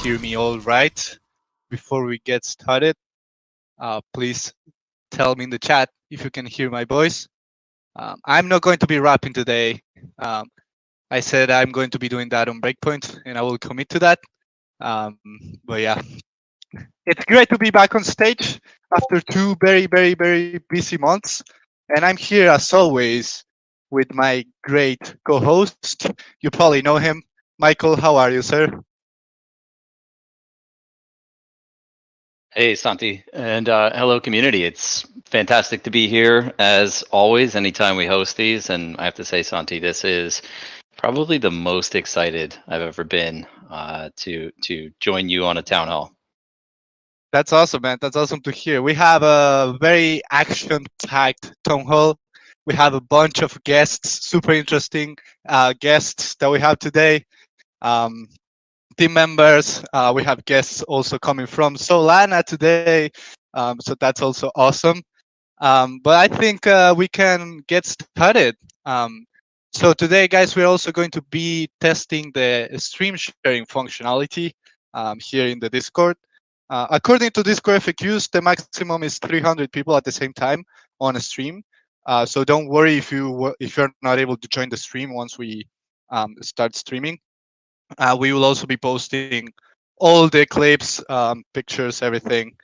hear me all right. Before we get started, please tell me in the chat if you can hear my voice. I'm not going to be rapping today. I said I'm going to be doing that on Breakpoint, and I will commit to that. But yeah, it's great to be back on stage after two very busy months. And I'm here as always with my great co-host. You probably know him, Michael. How are you, sir? Hey, Santi, and hello, community. It's fantastic to be here as always. Anytime we host these, and I have to say, Santi, this is probably the most excited I've ever been to join you on a town hall. That's awesome, man. That's awesome to hear. We have a very action-packed town hall. We have a bunch of guests, super interesting guests that we have today. Um, Team members. We have guests also coming from Solana today. So that's also awesome. But I think we can get started. Um, so today, guys, we're also going to be testing the stream sharing functionality here in the Discord. According to Discord FAQs, the maximum is 300 people at the same time on a stream. So don't worry if you're not able to join the stream once we start streaming. We will also be posting all the clips, pictures, everything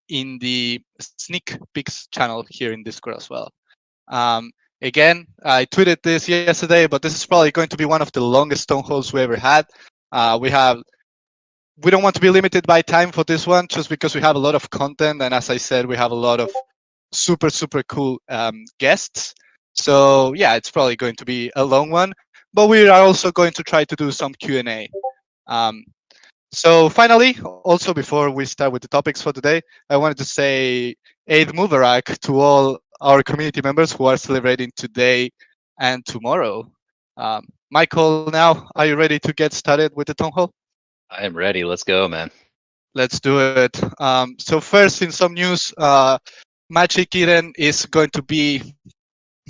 in the sneak peeks channel here in Discord as well. Again, I tweeted this yesterday, but this is probably going to be one of the longest stone holes we ever had. We have we don't want to be limited by time for this one just because we have a lot of content, and as I said, we have a lot of super cool guests. So yeah, it's probably going to be a long one, but we are also going to try to do some Q&A. um, so finally, also before we start with the topics for today, I wanted to say Eid Mubarak to all our community members who are celebrating today and tomorrow. Michael, now are you ready to get started with the town hall? I am ready. Let's go, man. Let's do it. So first, in some news, Magic Eden is going to be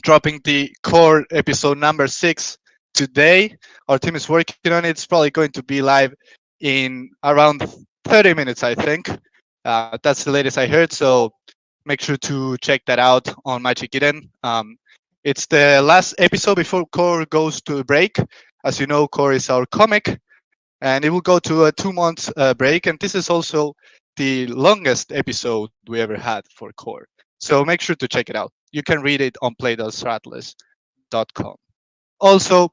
dropping the core episode number 6 today. Our team is working on it. It's probably going to be live in around 30 minutes, I think. That's the latest I heard. So make sure to check that out on Magic Eden. It's the last episode before Core goes to break. As you know, Core is our comic, and it will go to a 2 month break. And this is also the longest episode we ever had for Core. So make sure to check it out. You can read it on play.atlas.com. Also,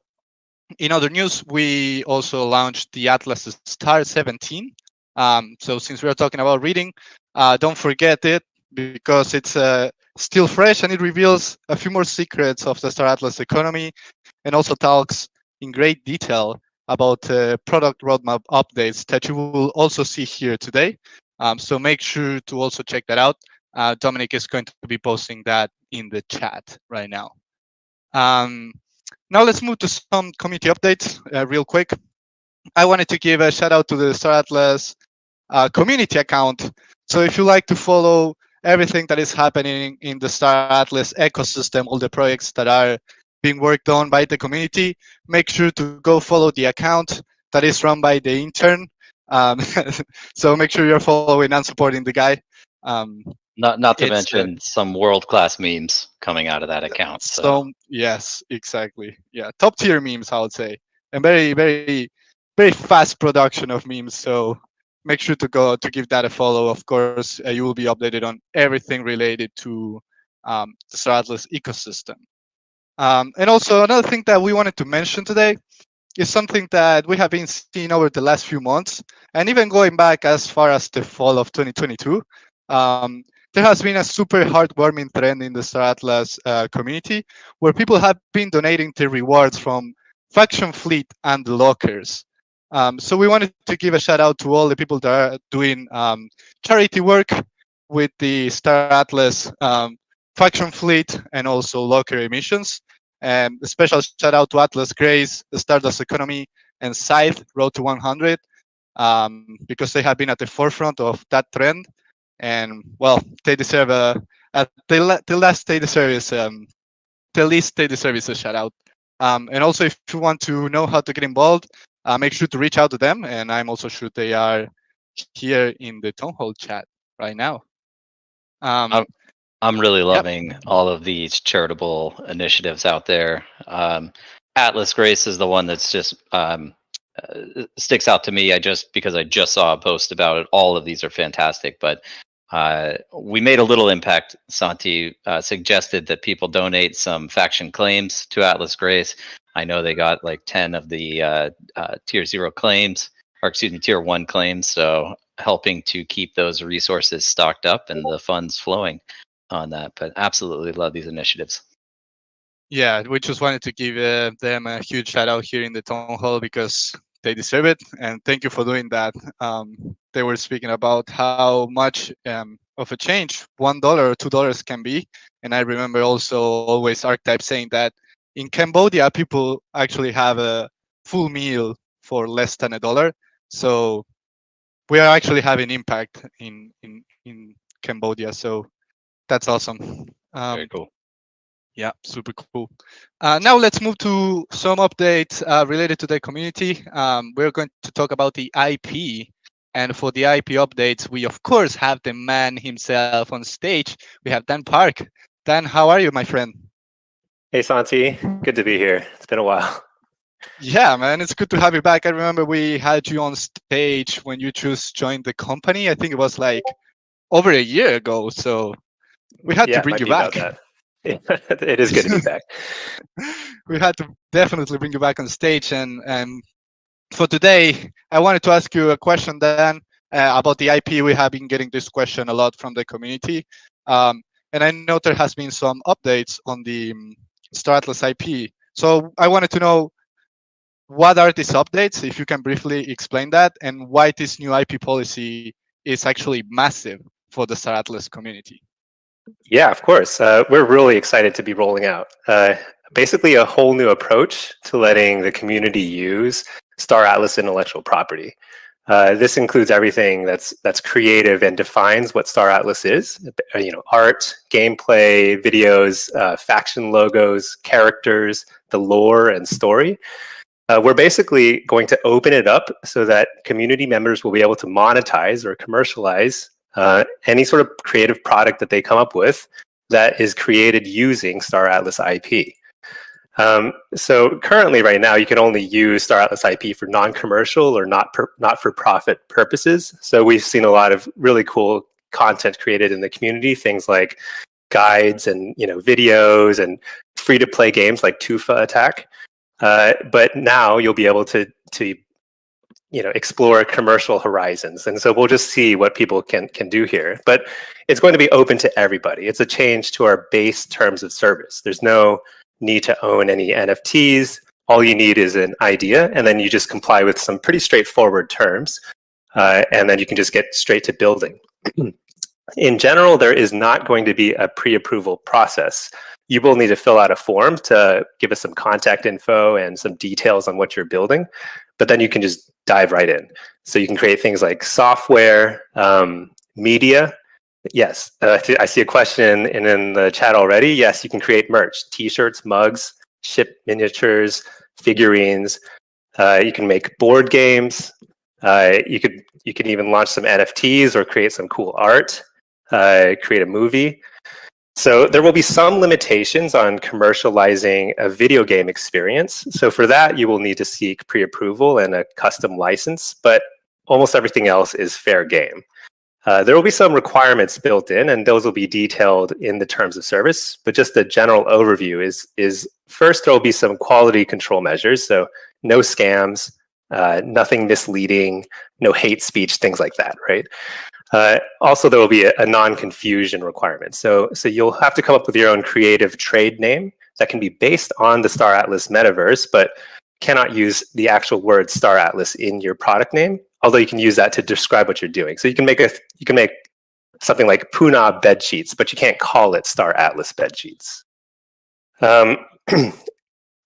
in other news, we also launched the Atlas Star 17. So since we are talking about reading, don't forget it because it's still fresh and it reveals a few more secrets of the Star Atlas economy and also talks in great detail about product roadmap updates that you will also see here today. So make sure to also check that out. Dominic is going to be posting that in the chat right now. Um, Now let's move to some community updates real quick. I wanted to give a shout out to the Star Atlas community account. So if you like to follow everything that is happening in the Star Atlas ecosystem, all the projects that are being worked on by the community, make sure to go follow the account that is run by the intern. Um, so make sure you're following and supporting the guy. Um, Not to it's mention some world class memes coming out of that account. So some yes, exactly. Yeah, top tier memes, I would say, and very fast production of memes. So make sure to go to give that a follow. Of course, you will be updated on everything related to the Star Atlas ecosystem. And also another thing that we wanted to mention today is something that we have been seeing over the last few months, and even going back as far as the fall of 2022. Um, there has been a super heartwarming trend in the Star Atlas community where people have been donating the rewards from Faction Fleet and the lockers. So we wanted to give a shout out to all the people that are doing charity work with the Star Atlas Faction Fleet and also locker emissions. A special shout out to Atlas Grace, the Stardust Economy, and Scythe Road to 100 because they have been at the forefront of that trend. And well, they deserve the last they deserve is the least they deserve is a shout out. And also, if you want to know how to get involved, make sure to reach out to them. And I'm also sure they are here in the Town Hall chat right now. Um, I'm I'm really yep. loving all of these charitable initiatives out there. Atlas Grace is the one that's just sticks out to me. I just because I just saw a post about it. All of these are fantastic, but we made a little impact. Santi suggested that people donate some faction claims to Atlas Grace. I know they got like 10 of the tier 0 claims, or excuse me, tier 1 claims. So helping to keep those resources stocked up and the funds flowing on that. But absolutely love these initiatives. Yeah, we just wanted to give them a huge shout out here in the Town Hall because they deserve it, and thank you for doing that. They were speaking about how much of a change $1 or $2 can be, and I remember also always Archetype saying that in Cambodia people actually have a full meal for less than $1. So we are actually having impact in Cambodia. So that's awesome. Very cool. Yeah, super cool. Now let's move to some updates related to the community. We're going to talk about the IP. And for the IP updates, we of course have the man himself on stage. We have Dan Park. Dan, how are you, my friend? Hey Santi, good to be here. It's been a while. Yeah, man, it's good to have you back. I remember we had you on stage when you just joined the company. I think it was like over a year ago. So we had Yeah, to it bring might you be about back. that. It is good to be back. We had to definitely bring you back on stage. And for today, I wanted to ask you a question, Dan, about the IP. We have been getting this question a lot from the community. And I know there has been some updates on the Star Atlas IP. So I wanted to know what are these updates, if you can briefly explain that, and why this new IP policy is actually massive for the Star Atlas community. Yeah, of course. We're really excited to be rolling out basically a whole new approach to letting the community use Star Atlas intellectual property. This includes everything that's creative and defines what Star Atlas is. Art, gameplay, videos, faction logos, characters, the lore and story. We're basically going to open it up so that community members will be able to monetize or commercialize any sort of creative product that they come up with that is created using Star Atlas IP. So currently, right now, you can only use Star Atlas IP for non-commercial or not-for-profit purposes. So we've seen a lot of really cool content created in the community, things like guides and videos and free-to-play games like Tufa Attack. But now you'll be able to explore commercial horizons, and so we'll just see what people can do here. But it's going to be open to everybody. It's a change to our base terms of service. There's no need to own any NFTs. All you need is an idea, and then you just comply with some pretty straightforward terms, and then you can just get straight to building. In general, there is not going to be a pre-approval process. You will need to fill out a form to give us some contact info and some details on what you're building, but then you can just dive right in. So you can create things like software, media. Yes, I see a question in the chat already. Yes, you can create merch, t-shirts, mugs, ship miniatures, figurines. You can make board games. You could even launch some NFTs or create some cool art. Create a movie. So there will be some limitations on commercializing a video game experience. So for that, you will need to seek pre-approval and a custom license, but almost everything else is fair game. There will be some requirements built in, and those will be detailed in the terms of service. But just a general overview is first, there will be some quality control measures. So no scams, nothing misleading, no hate speech, things like that, right? Also, there will be a non-confusion requirement. So you'll have to come up with your own creative trade name that can be based on the Star Atlas metaverse, but cannot use the actual word Star Atlas in your product name. Although you can use that to describe what you're doing. So you can make something like Puna bed sheets, but you can't call it Star Atlas bed sheets.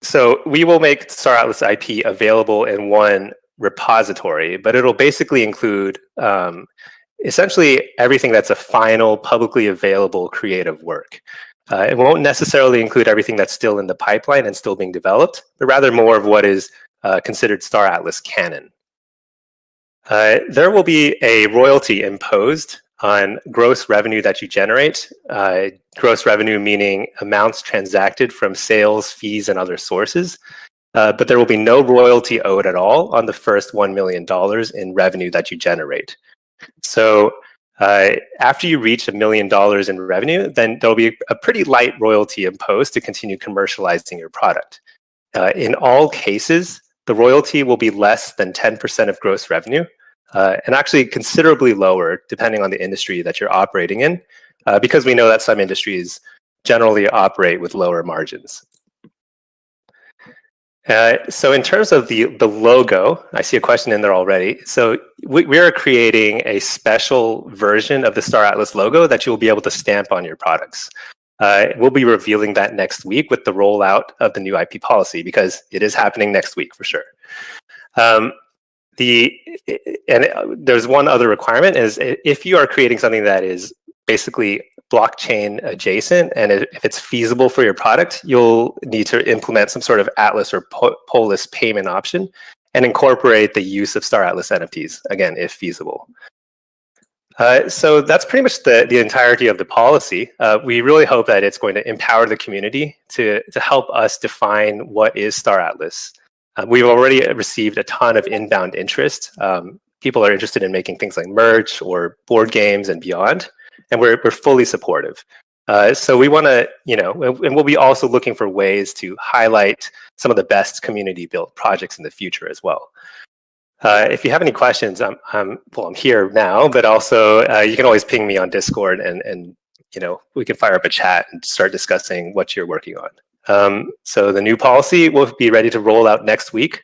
So we will make Star Atlas IP available in one repository, but it'll basically include essentially everything that's a final publicly available creative work. It won't necessarily include everything that's still in the pipeline and still being developed, but rather more of what is considered Star Atlas canon. There will be a royalty imposed on gross revenue that you generate. Gross revenue meaning amounts transacted from sales, fees, and other sources. But there will be no royalty owed at all on the first $1 million in revenue that you generate. So after you reach $1 million in revenue, then there'll be a pretty light royalty imposed to continue commercializing your product. In all cases, the royalty will be less than 10% of gross revenue, and actually considerably lower depending on the industry that you're operating in, because we know that some industries generally operate with lower margins. So in terms of the logo, I see a question in there already. So we are creating a special version of the Star Atlas logo that you will be able to stamp on your products. We'll be revealing that next week with the rollout of the new IP policy, because it is happening next week for sure. There's one other requirement is if you are creating something that is basically blockchain adjacent, and if it's feasible for your product, you'll need to implement some sort of Atlas or Polis payment option and incorporate the use of Star Atlas NFTs, again, if feasible. So that's pretty much the entirety of the policy. We really hope that it's going to empower the community to help us define what is Star Atlas. We've already received a ton of inbound interest. People are interested in making things like merch or board games and beyond, and we're fully supportive. So we want to, and we'll be also looking for ways to highlight some of the best community-built projects in the future as well. If you have any questions, I'm here now, but also you can always ping me on Discord, and we can fire up a chat and start discussing what you're working on. So the new policy will be ready to roll out next week,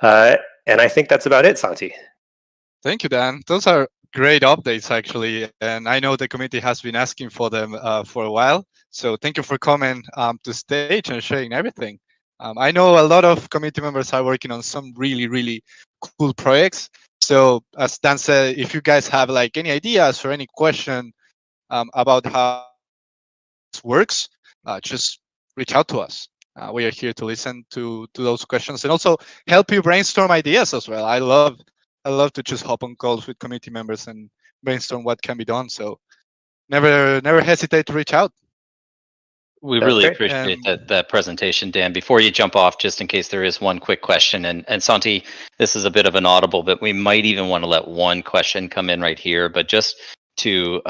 and I think that's about it, Santi. Thank you, Dan. Those are great updates, actually, and I know the community has been asking for them for a while. So thank you for coming to stage and sharing everything. I know a lot of community members are working on some really, really cool projects. So as Dan said, if you guys have like any ideas or any question about how this works, just reach out to us. We are here to listen to those questions and also help you brainstorm ideas as well. I love to just hop on calls with community members and brainstorm what can be done. So never hesitate to reach out. We really appreciate that presentation, Dan. Before you jump off, just in case there is one quick question, and Santi, this is a bit of an audible, but we might even want to let one question come in right here. But just to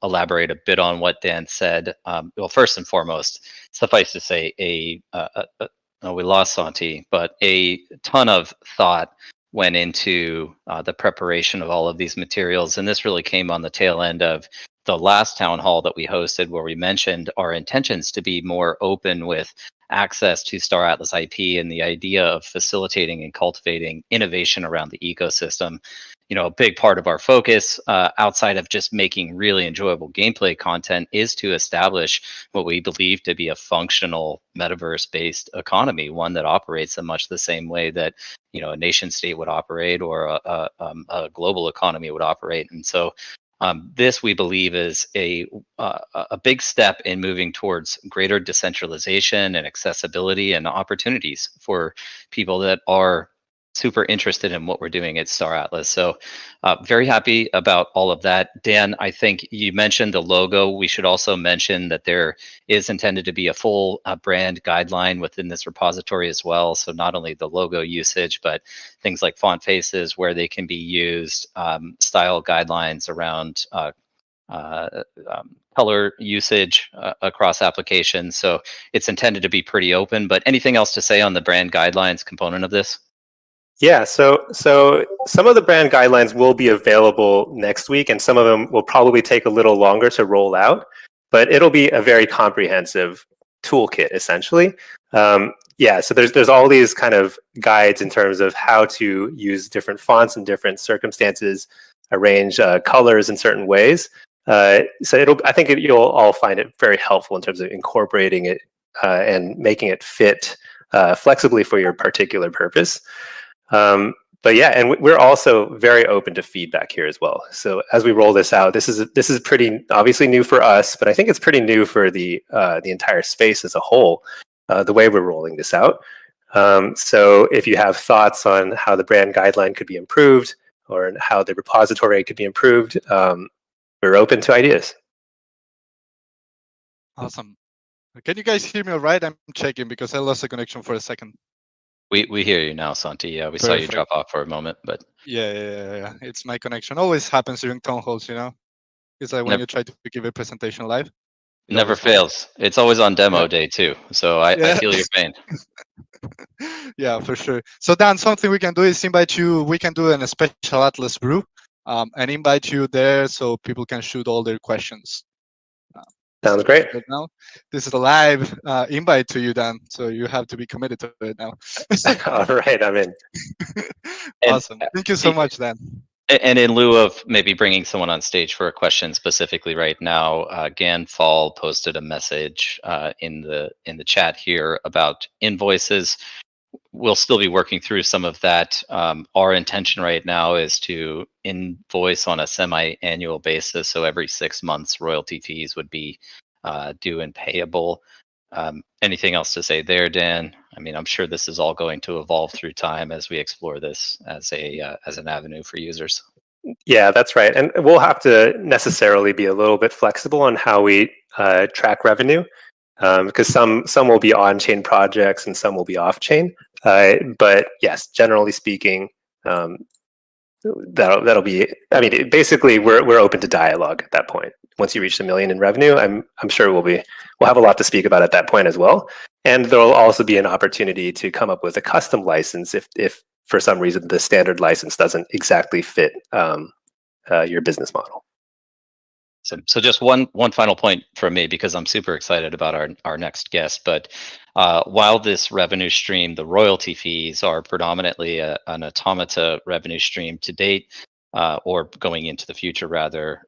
elaborate a bit on what Dan said, well, first and foremost, suffice to say, we lost Santi, but a ton of thought went into the preparation of all of these materials, and this really came on the tail end of the last town hall that we hosted, where we mentioned our intentions to be more open with access to Star Atlas IP and the idea of facilitating and cultivating innovation around the ecosystem. A big part of our focus outside of just making really enjoyable gameplay content is to establish what we believe to be a functional metaverse-based economy, one that operates in much the same way that a nation state would operate or a global economy would operate. And so this, we believe, is a big step in moving towards greater decentralization and accessibility and opportunities for people that are super interested in what we're doing at Star Atlas. So very happy about all of that. Dan, I think you mentioned the logo. We should also mention that there is intended to be a full brand guideline within this repository as well. So not only the logo usage, but things like font faces, where they can be used, style guidelines around color usage across applications. So it's intended to be pretty open. But anything else to say on the brand guidelines component of this? Yeah, so some of the brand guidelines will be available next week, and some of them will probably take a little longer to roll out, but it'll be a very comprehensive toolkit, essentially. Yeah, so there's all these kind of guides in terms of how to use different fonts in different circumstances, arrange colors in certain ways. So I think you'll all find it very helpful in terms of incorporating it and making it fit flexibly for your particular purpose. But yeah, and we're also very open to feedback here as well. So as we roll this out, this is pretty obviously new for us, but I think it's pretty new for the entire space as a whole, the way we're rolling this out. So if you have thoughts on how the brand guideline could be improved or how the repository could be improved, we're open to ideas. Awesome. Can you guys hear me all right? I'm checking because I lost the connection for a second. We hear you now, Santi. Yeah, we saw you Perfect. drop off for a moment, but Yeah. It's my connection. Always happens during town halls, you know? It's like when never, you try to give a presentation live, it never always happens. fails. It's always on demo Yeah. day too. So I Yeah. feel your pain. Yeah, for sure. So Dan, something we can do is invite you. We can do a special Atlas brew, and invite you there so people can shoot all their questions. Uh, Sounds so great. right now, this is a live invite to you, Dan. So you have to be committed to it now. All right, I'm in. And Awesome. Thank you so much, Dan. And in lieu of maybe bringing someone on stage for a question specifically right now, Gan Fall posted a message in the chat here about invoices. We'll still be working through some of that. Our intention right now is to invoice on a semi-annual basis, so every 6 months royalty fees would be due and payable. Anything else to say there, Dan? I mean, I'm sure this is all going to evolve through time as we explore this as an avenue for users. Yeah, that's right. And we'll have to necessarily be a little bit flexible on how we track revenue, because some will be on-chain projects and some will be off-chain. But yes, generally speaking, that'll be. I mean, basically, we're open to dialogue at that point. Once you reach $1 million in revenue, I'm sure we'll have a lot to speak about at that point as well. And there'll also be an opportunity to come up with a custom license if for some reason the standard license doesn't exactly fit your business model. So just one final point from me, because I'm super excited about our next guest. But while this revenue stream, the royalty fees are predominantly an automata revenue stream to date, or going into the future rather,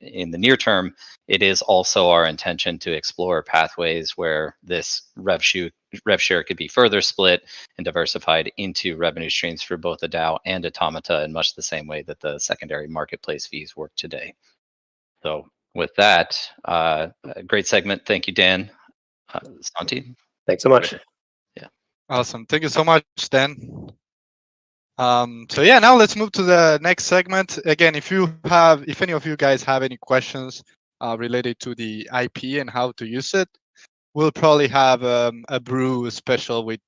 in the near term, it is also our intention to explore pathways where this rev share could be further split and diversified into revenue streams for both the DAO and automata in much the same way that the secondary marketplace fees work today. So with that, great segment. Thank you, Dan. Santi? Thanks so much. Yeah. Awesome. Thank you so much, Dan. So yeah, now let's move to the next segment. Again, if any of you guys have any questions related to the IP and how to use it, we'll probably have a brew special with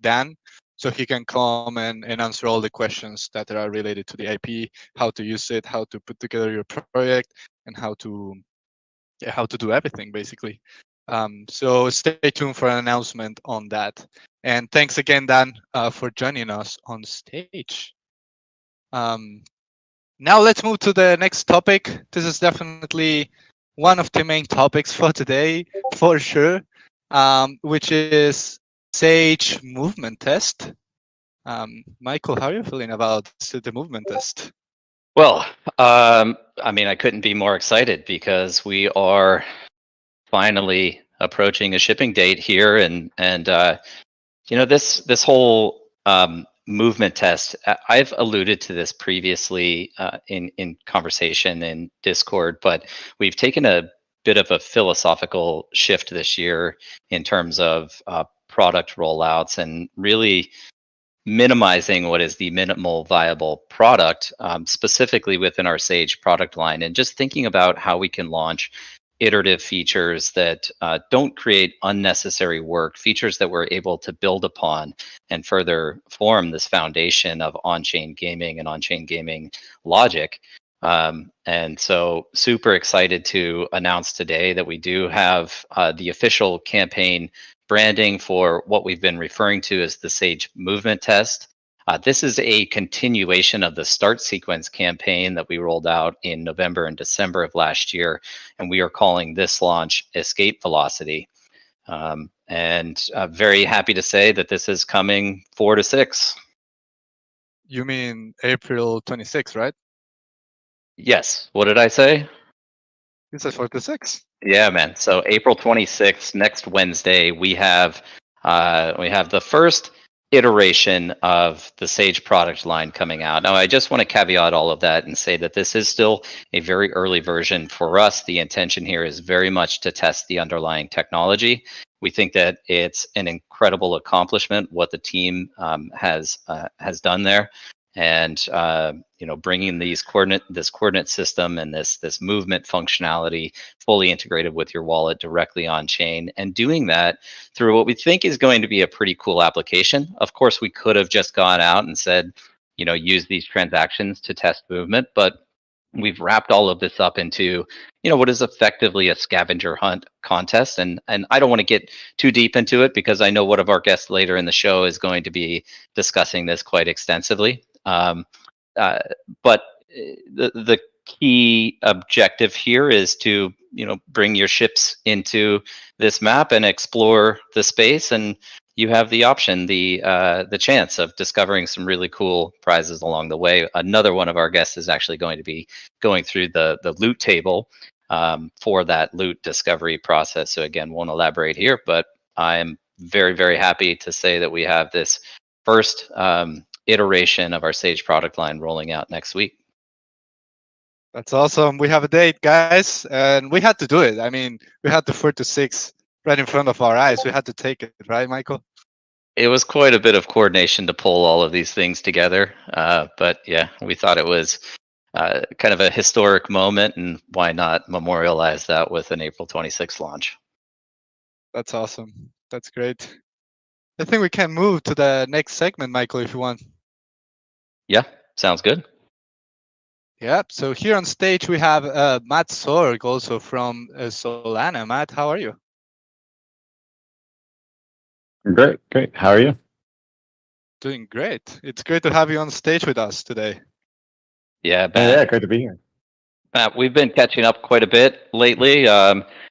Dan, so he can come and answer all the questions that are related to the IP, how to use it, how to put together your project, and how to do everything basically. So stay tuned for an announcement on that. And thanks again, Dan, for joining us on stage. Now let's move to the next topic. This is definitely one of the main topics for today, for sure, which is Sage movement test. Michael, how are you feeling about the movement test? Well, I mean, I couldn't be more excited because we are finally approaching a shipping date here, and this whole movement test. I've alluded to this previously in conversation in Discord, but we've taken a bit of a philosophical shift this year in terms of product rollouts and really minimizing what is the minimal viable product, specifically within our Sage product line, and just thinking about how we can launch iterative features that don't create unnecessary work, features that we're able to build upon and further form this foundation of on-chain gaming and on-chain gaming logic. And so super excited to announce today that we do have the official campaign branding for what we've been referring to as the Sage movement test. This is a continuation of the start sequence campaign that we rolled out in November and December of last year, and we are calling this launch Escape Velocity. And very happy to say that this is coming 4 to 6. You mean April 26th, right? Yes. What did I say? You said 4 to 6. Yeah, man. So April 26th, next Wednesday, we have the first iteration of the Sage product line coming out. Now, I just want to caveat all of that and say that this is still a very early version for us. The intention here is very much to test the underlying technology. We think that it's an incredible accomplishment what the team has done there, and bringing this coordinate system and this movement functionality fully integrated with your wallet directly on chain, and doing that through what we think is going to be a pretty cool application. Of course, we could have just gone out and said, use these transactions to test movement, but we've wrapped all of this up into what is effectively a scavenger hunt contest. And I don't want to get too deep into it because I know one of our guests later in the show is going to be discussing this quite extensively. But the key objective here is to bring your ships into this map and explore the space, and you have the option, the chance of discovering some really cool prizes along the way. Another one of our guests is actually going to be going through the loot table for that loot discovery process. So again, won't elaborate here, but I'm very, very happy to say that we have this first iteration of our Sage product line rolling out next week. That's awesome. We have a date, guys, and we had to do it. I mean, we had the 4 to 6 right in front of our eyes. We had to take it, right, Michael? It was quite a bit of coordination to pull all of these things together. But yeah, we thought it was kind of a historic moment, and why not memorialize that with an April 26th launch? That's awesome. That's great. I think we can move to the next segment, Michael, if you want. Yeah, sounds good. Yeah, so here on stage we have Matt Sorg, also from Solana. Matt, how are you? Great. How are you? Doing great. It's great to have you on stage with us today. Yeah, Yeah, great to be here. Matt, we've been catching up quite a bit lately.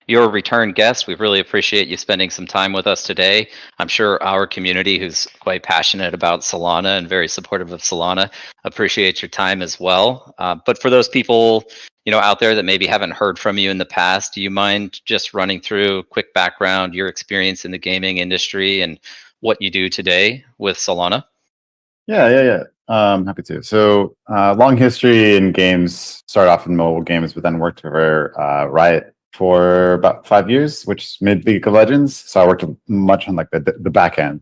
You're a return guest. We really appreciate you spending some time with us today. I'm sure our community, who's quite passionate about Solana and very supportive of Solana, appreciates your time as well. But for those people out there that maybe haven't heard from you in the past, do you mind just running through a quick background, your experience in the gaming industry, and what you do today with Solana? Yeah. Happy to. So, long history in games. Started off in mobile games, but then worked for Riot for about 5 years, which made League of Legends. So I worked much on like the back end,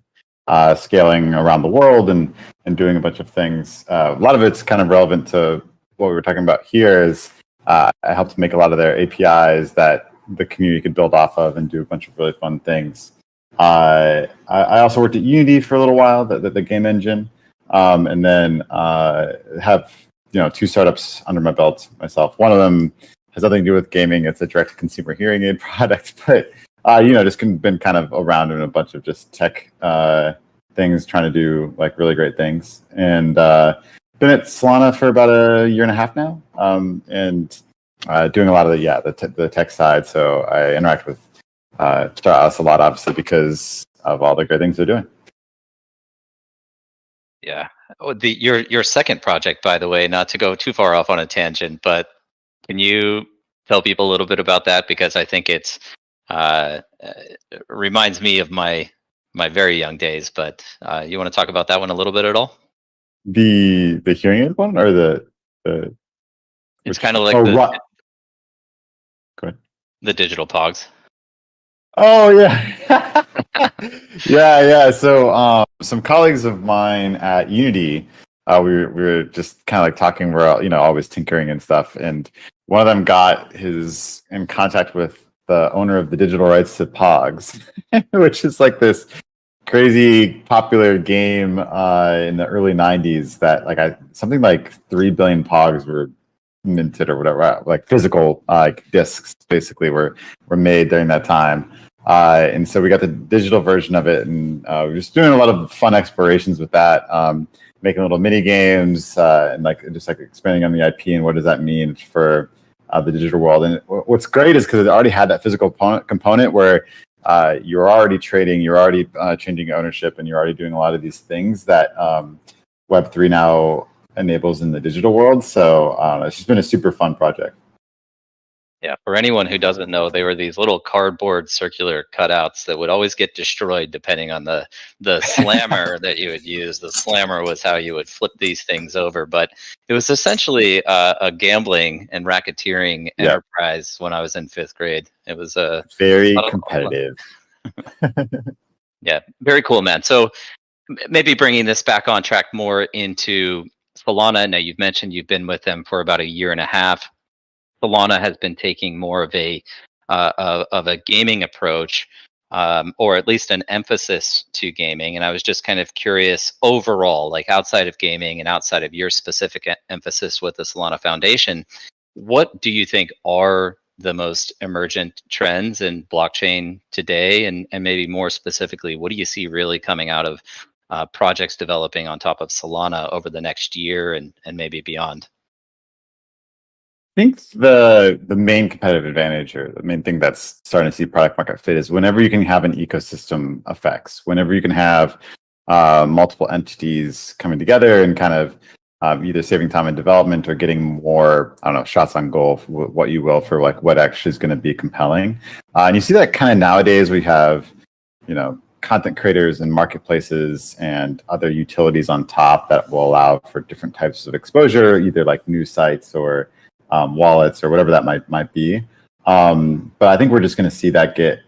scaling around the world and doing a bunch of things. A lot of it's kind of relevant to what we were talking about here. Is I helped make a lot of their APIs that the community could build off of and do a bunch of really fun things. I also worked at Unity for a little while, the game engine. And then have 2 startups under my belt myself. One of them has nothing to do with gaming; it's a direct-to-consumer hearing aid product. But just been kind of around in a bunch of just tech things, trying to do like really great things. And been at Solana for about a year and a half now, and doing a lot of the tech side. So I interact with startups a lot, obviously, because of all the great things they're doing. Yeah. Your second project, by the way, not to go too far off on a tangent, but can you tell people a little bit about that? Because I think it's reminds me of my very young days. But you want to talk about that one a little bit at all? The hearing aid one, or the It's kind of like Go ahead. The digital pogs. Oh yeah. yeah. So some colleagues of mine at Unity, we were just kind of like talking. We're always tinkering and stuff, and one of them got in contact with the owner of the digital rights to Pogs, which is like this crazy popular game in the early '90s that something like 3 billion Pogs were minted or whatever, like physical discs basically were made during that time. And so we got the digital version of it, and we were just doing a lot of fun explorations with that, making little mini games and just expanding on the IP and what does that mean for the digital world. And what's great is because it already had that physical component where you're already trading, you're already changing ownership, and you're already doing a lot of these things that Web3 now enables in the digital world. So it's just been a super fun project. Yeah, for anyone who doesn't know, they were these little cardboard circular cutouts that would always get destroyed depending on the slammer that you would use. The slammer was how you would flip these things over, but it was essentially a gambling and racketeering Yeah. enterprise when I was in 5th grade. It was a Very lot of- competitive. yeah, very cool, man. So maybe bringing this back on track more into Solana. Now you've mentioned you've been with them for about a year and a half. Solana has been taking more of a gaming approach, or at least an emphasis to gaming. And I was just kind of curious overall, like outside of gaming and outside of your specific emphasis with the Solana Foundation, what do you think are the most emergent trends in blockchain today? And maybe more specifically, what do you see really coming out of projects developing on top of Solana over the next year and maybe beyond? I think the main competitive advantage, or the main thing that's starting to see product market fit, is whenever you can have an ecosystem effects, whenever you can have multiple entities coming together and kind of either saving time in development or getting more, I don't know, shots on goal, what you will, for like what actually is going to be compelling. And you see that kind of nowadays. We have, content creators and marketplaces and other utilities on top that will allow for different types of exposure, either like news sites or wallets or whatever that might be. But I think we're just going to see that get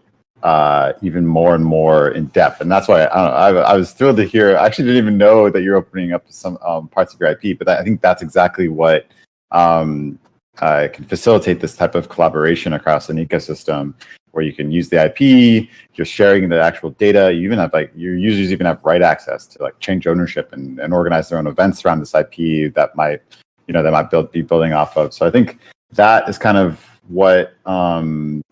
even more and more in depth, and that's why I was thrilled to hear. I actually didn't even know that you're opening up to some parts of your IP, but I think that's exactly what can facilitate this type of collaboration across an ecosystem, where you can use the IP, you're sharing the actual data. You even have your users even have right access to like change ownership and organize their own events around this IP that might be building off of. So I think that is kind of what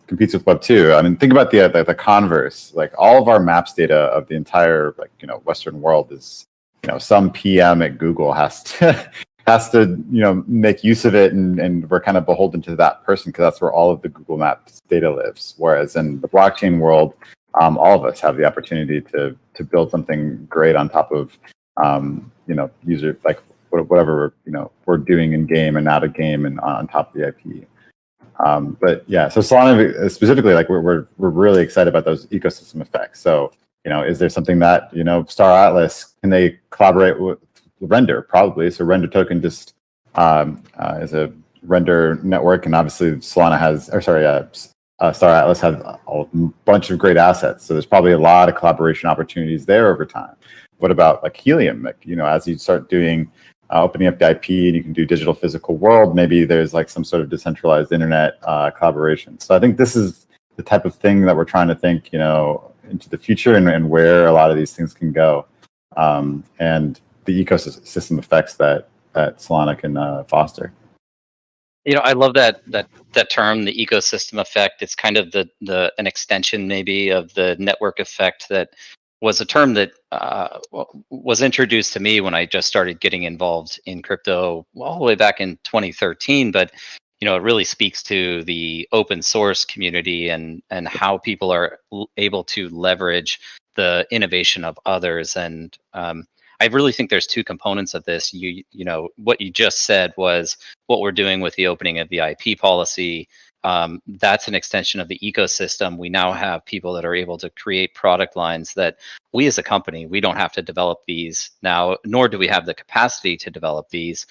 competes with Web 2. I mean, think about the converse. Like all of our maps data of the entire Western world is some PM at Google has to make use of it, and we're kind of beholden to that person because that's where all of the Google Maps data lives. Whereas in the blockchain world, all of us have the opportunity to build something great on top of user like whatever we're doing in game and out of game and on top of the IP. But yeah, so Solana specifically, like we're really excited about those ecosystem effects. So is there something that Star Atlas, can they collaborate with Render? Probably. So Render token just is a render network, and obviously Solana has, Star Atlas has a bunch of great assets. So there's probably a lot of collaboration opportunities there over time. What about like Helium? Like, as you start doing opening up the IP and you can do digital physical world, maybe there's like some sort of decentralized internet collaboration. So I think this is the type of thing that we're trying to think, into the future and where a lot of these things can go, and the ecosystem effects that Solana can foster. I love that term, the ecosystem effect. It's kind of an extension maybe of the network effect that was a term that was introduced to me when I just started getting involved in crypto all the way back in 2013. But it really speaks to the open source community and how people are able to leverage the innovation of others. And I really think there's two components of this. What you just said was what we're doing with the opening of the IP policy. That's an extension of the ecosystem. We now have people that are able to create product lines that we as a company, we don't have to develop these now, nor do we have the capacity to develop these.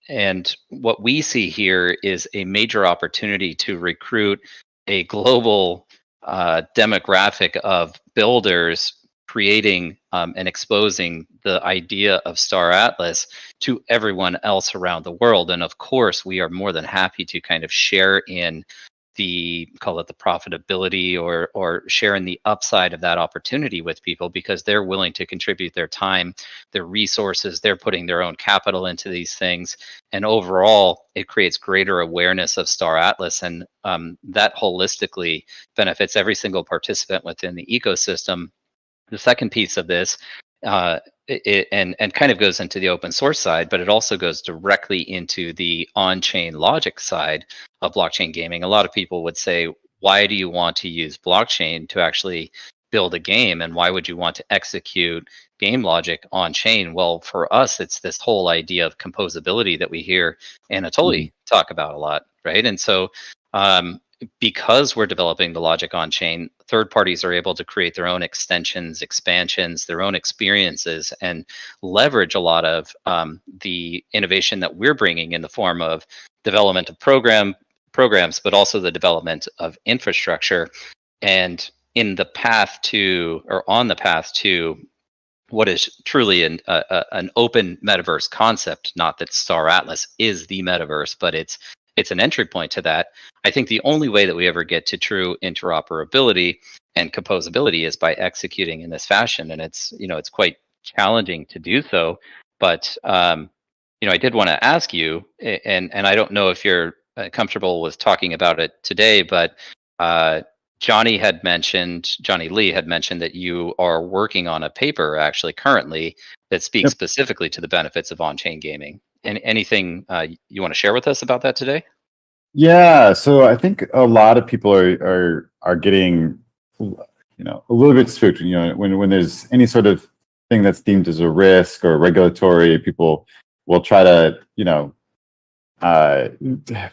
And what we see here is a major opportunity to recruit a global demographic of builders creating and exposing the idea of Star Atlas to everyone else around the world. And of course, we are more than happy to kind of share in call it the profitability or share in the upside of that opportunity with people, because they're willing to contribute their time, their resources, they're putting their own capital into these things. And overall, it creates greater awareness of Star Atlas, and that holistically benefits every single participant within the ecosystem. The second piece of this, and kind of goes into the open source side, but it also goes directly into the on-chain logic side of blockchain gaming. A lot of people would say, why do you want to use blockchain to actually build a game, and why would you want to execute game logic on chain? Well, for us, it's this whole idea of composability that we hear Anatoly talk about a lot, right? And so because we're developing the logic on chain, third parties are able to create their own extensions, expansions, their own experiences, and leverage a lot of the innovation that we're bringing in the form of development of programs, but also the development of infrastructure. And in the path to, or on the path to, what is truly an open metaverse concept. Not that Star Atlas is the metaverse, but it's an entry point to that. I think the only way that we ever get to true interoperability and composability is by executing in this fashion, and it's quite challenging to do so. But I did want to ask you, and I don't know if you're comfortable with talking about it today, but Johnny Lee had mentioned that you are working on a paper actually currently that speaks specifically to the benefits of on-chain gaming. And anything you want to share with us about that today? Yeah, so I think a lot of people are getting a little bit spooked. When there's any sort of thing that's deemed as a risk or regulatory, people will try to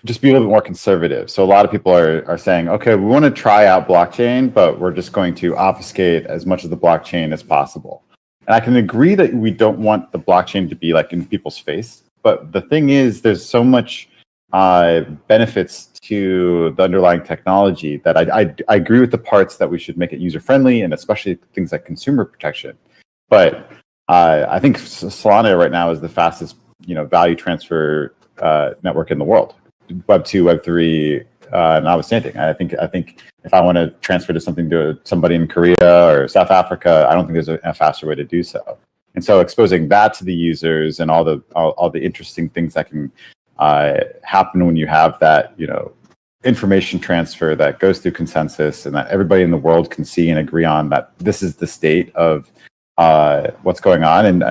just be a little bit more conservative. So a lot of people are saying, okay, we want to try out blockchain, but we're just going to obfuscate as much of the blockchain as possible. And I can agree that we don't want the blockchain to be like in people's face. But the thing is, there's so much benefits to the underlying technology that I agree with the parts that we should make it user-friendly, and especially things like consumer protection. But I think Solana right now is the fastest value transfer network in the world, Web 2, Web 3, notwithstanding. I think if I want to transfer to somebody in Korea or South Africa, I don't think there's a faster way to do so. And so exposing that to the users and all the interesting things that can happen when you have that information transfer that goes through consensus, and that everybody in the world can see and agree on that this is the state of what's going on, and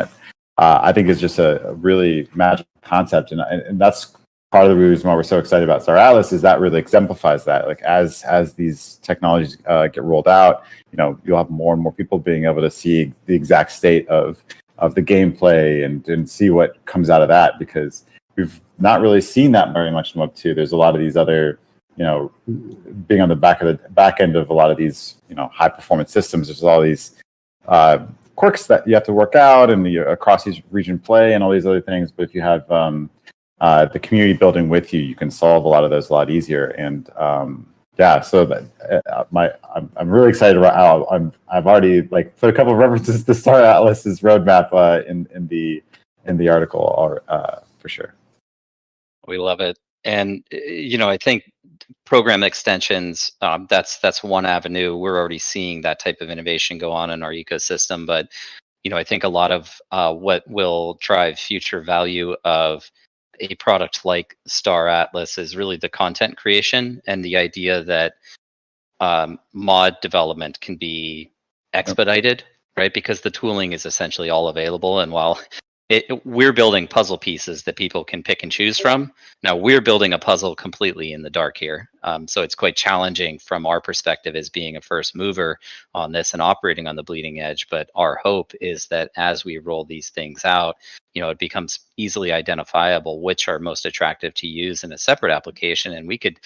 I think it's just a really magical concept, and that's part of the reason why we're so excited about Star Atlas, is that really exemplifies that. Like as these technologies get rolled out, you'll have more and more people being able to see the exact state of the gameplay and see what comes out of that, because we've not really seen that very much in Web 2. There's a lot of these other, being on the back end of a lot of these, high performance systems. There's all these quirks that you have to work out, and across these region play and all these other things. But if you have the community building with you, you can solve a lot of those a lot easier. And so that I'm really excited about how I've already put a couple of references to Star Atlas's roadmap in the article for sure. We love it. And I think program extensions, that's one avenue. We're already seeing that type of innovation go on in our ecosystem. But I think a lot of what will drive future value of a product like Star Atlas is really the content creation, and the idea that mod development can be expedited, right? Because the tooling is essentially all available. And while we're building puzzle pieces that people can pick and choose from, now we're building a puzzle completely in the dark here. So it's quite challenging from our perspective as being a first mover on this and operating on the bleeding edge. But our hope is that as we roll these things out, it becomes easily identifiable which are most attractive to use in a separate application. And we could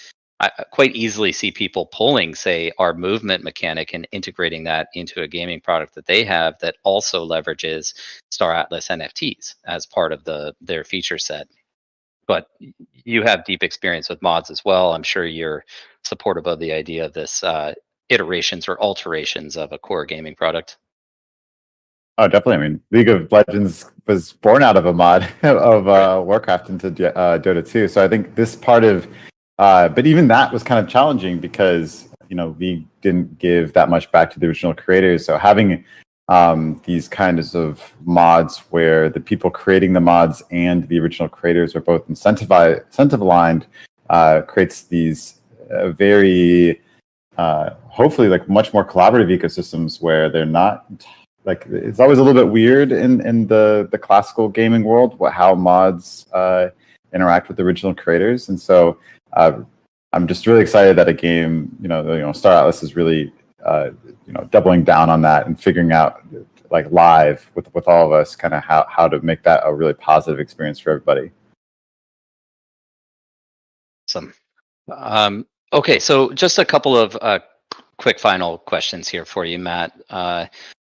quite easily see people pulling, say, our movement mechanic and integrating that into a gaming product that they have that also leverages Star Atlas NFTs as part of their feature set. But you have deep experience with mods as well. I'm sure you're supportive of the idea of this iterations or alterations of a core gaming product. Oh, definitely. I mean, League of Legends was born out of a mod of Warcraft into Dota 2. So I think this part of but even that was kind of challenging because League didn't give that much back to the original creators. So having these kinds of mods where the people creating the mods and the original creators are both incentive aligned creates these very hopefully much more collaborative ecosystems where they're not it's always a little bit weird in the classical gaming world how mods interact with the original creators. And so I'm just really excited that a game, Star Atlas is really doubling down on that and figuring out like live with all of us kind of how to make that a really positive experience for everybody. Awesome. Okay, so just a couple of quick final questions here for you, Matt.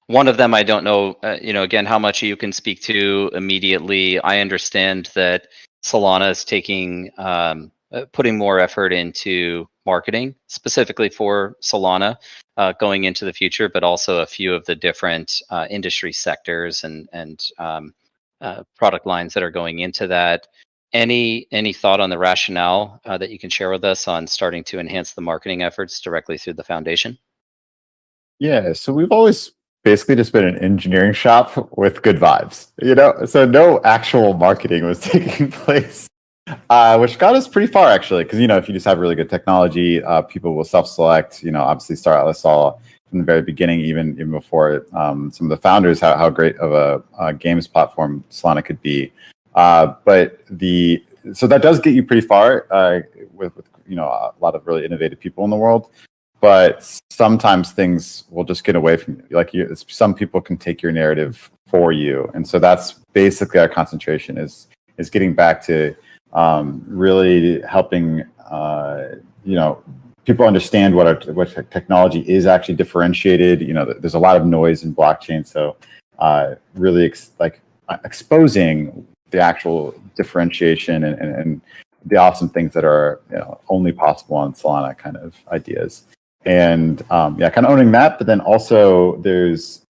One of them, I don't know, again, how much you can speak to immediately. I understand that Solana is putting more effort into marketing, specifically for Solana, going into the future, but also a few of the different industry sectors and product lines that are going into that. Any thought on the rationale that you can share with us on starting to enhance the marketing efforts directly through the foundation? Yeah, so we've always basically just been an engineering shop with good vibes, so no actual marketing was taking place, which got us pretty far actually, because if you just have really good technology, people will self-select. Obviously Star Atlas saw from the very beginning, even before some of the founders, how great of a games platform Solana could be. So that does get you pretty far with a lot of really innovative people in the world. But sometimes things will just get away from you. Like some people can take your narrative for you, and so that's basically our concentration is getting back to really helping people understand what technology is actually differentiated. There's a lot of noise in blockchain, so really exposing the actual differentiation and the awesome things that are only possible on Solana kind of ideas. And kind of owning that, but then also there's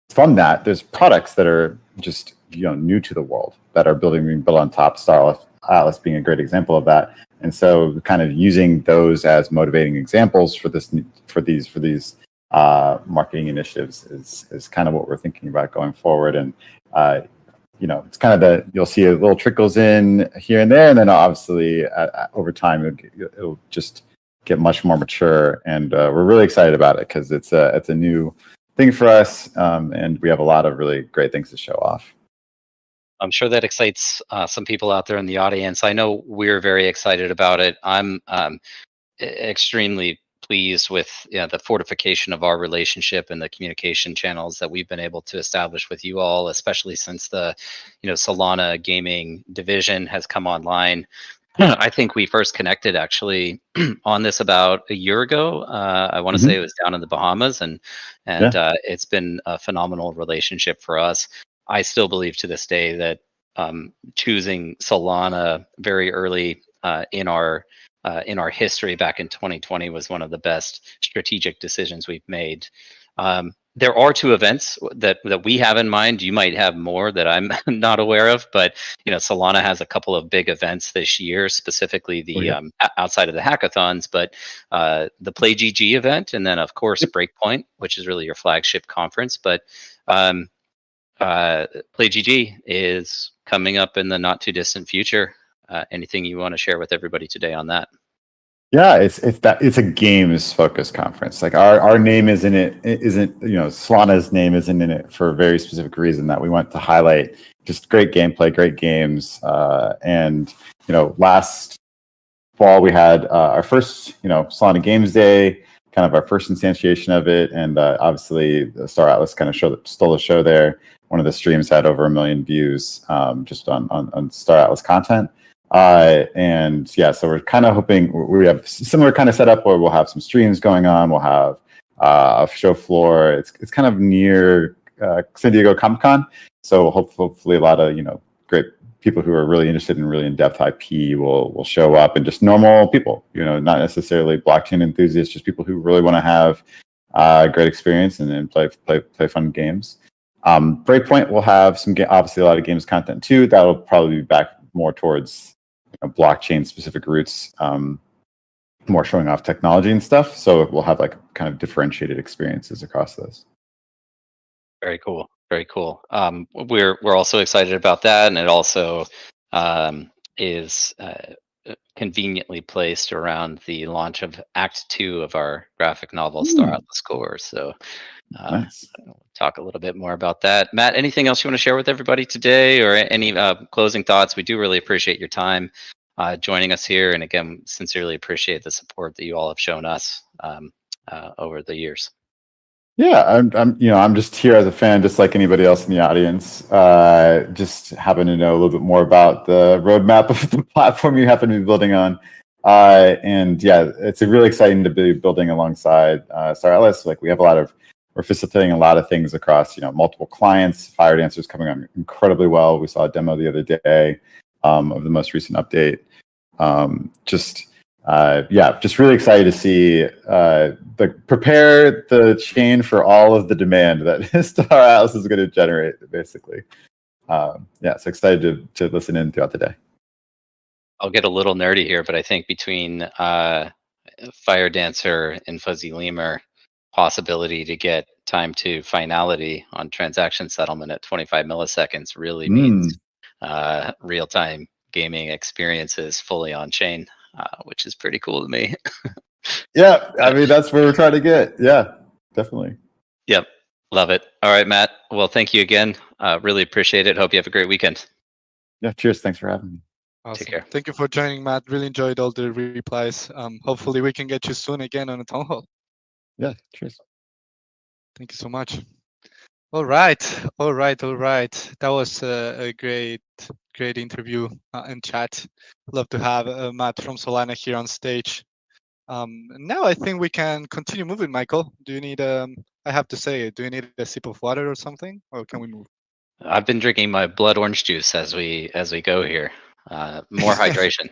from that there's products that are just new to the world that are being built on top. Star Atlas being a great example of that, and so kind of using those as motivating examples for these marketing initiatives is kind of what we're thinking about going forward. And it's kind of you'll see a little trickles in here and there, and then obviously over time it'll just get much more mature, and we're really excited about it because it's a new thing for us, and we have a lot of really great things to show off. I'm sure that excites some people out there in the audience. I know we're very excited about it. I'm extremely pleased with the fortification of our relationship and the communication channels that we've been able to establish with you all, especially since the Solana gaming division has come online. I think we first connected actually on this about a year ago. I want to say it was down in the Bahamas, and it's been a phenomenal relationship for us. I still believe to this day that choosing Solana very early in our history back in 2020 was one of the best strategic decisions we've made. There are two events that we have in mind. You might have more that I'm not aware of, but Solana has a couple of big events this year, specifically the outside of the hackathons, but the Play GG event, and then of course Breakpoint, which is really your flagship conference. But Play GG is coming up in the not too distant future. Anything you want to share with everybody today on that? Yeah, it's a games focused conference. Like our name isn't Solana's name isn't in it for a very specific reason, that we want to highlight just great gameplay, great games. And last fall we had our first Solana Games Day, kind of our first instantiation of it, and obviously Star Atlas kind of stole the show there. One of the streams had over 1 million views just on Star Atlas content. And yeah, so we're kind of hoping we have similar kind of setup where we'll have some streams going on. We'll have a show floor. It's kind of near San Diego Comic-Con, so hopefully a lot of great people who are really interested in really in-depth IP will show up, and just normal people, not necessarily blockchain enthusiasts, just people who really want to have a great experience and play fun games. Breakpoint will have obviously a lot of games content too. That'll probably be back more towards blockchain specific roots, more showing off technology and stuff. So we'll have like kind of differentiated experiences across those. Very cool. Very cool. We're also excited about that, and it also is conveniently placed around the launch of Act 2 of our graphic novel, Star Atlas Core. So Nice. Talk a little bit more about that. Matt, anything else you want to share with everybody today, or any closing thoughts? We do really appreciate your time joining us here, and again, sincerely appreciate the support that you all have shown us. over the years. Yeah, I'm just here as a fan, just like anybody else in the audience. Just happen to know a little bit more about the roadmap of the platform you happen to be building on. And yeah, it's really exciting to be building alongside Star Atlas. Like we're facilitating a lot of things across, multiple clients. Fire Dancer's coming on incredibly well. We saw a demo the other day of the most recent update. Just really excited to see prepare the chain for all of the demand that Star Atlas is going to generate, basically. So excited to listen in throughout the day. I'll get a little nerdy here, but I think between Fire Dancer and Fuzzy Lemur, possibility to get time to finality on transaction settlement at 25 milliseconds really means real-time gaming experiences fully on chain, which is pretty cool to me. Yeah, I mean, that's where we're trying to get. Yeah, definitely. Yep, love it. All right, Matt. Well, thank you again. Really appreciate it. Hope you have a great weekend. Yeah, cheers. Thanks for having me. Awesome. Take care. Thank you for joining, Matt. Really enjoyed all the replies. Hopefully we can get you soon again on a town hall. Yeah, cheers. Thank you so much. All right. That was a great interview and chat. Love to have Matt from Solana here on stage. Now I think we can continue moving, Michael. Do you need I have to say, do you need a sip of water or something, or can we move? I've been drinking my blood orange juice as we go here. More hydration.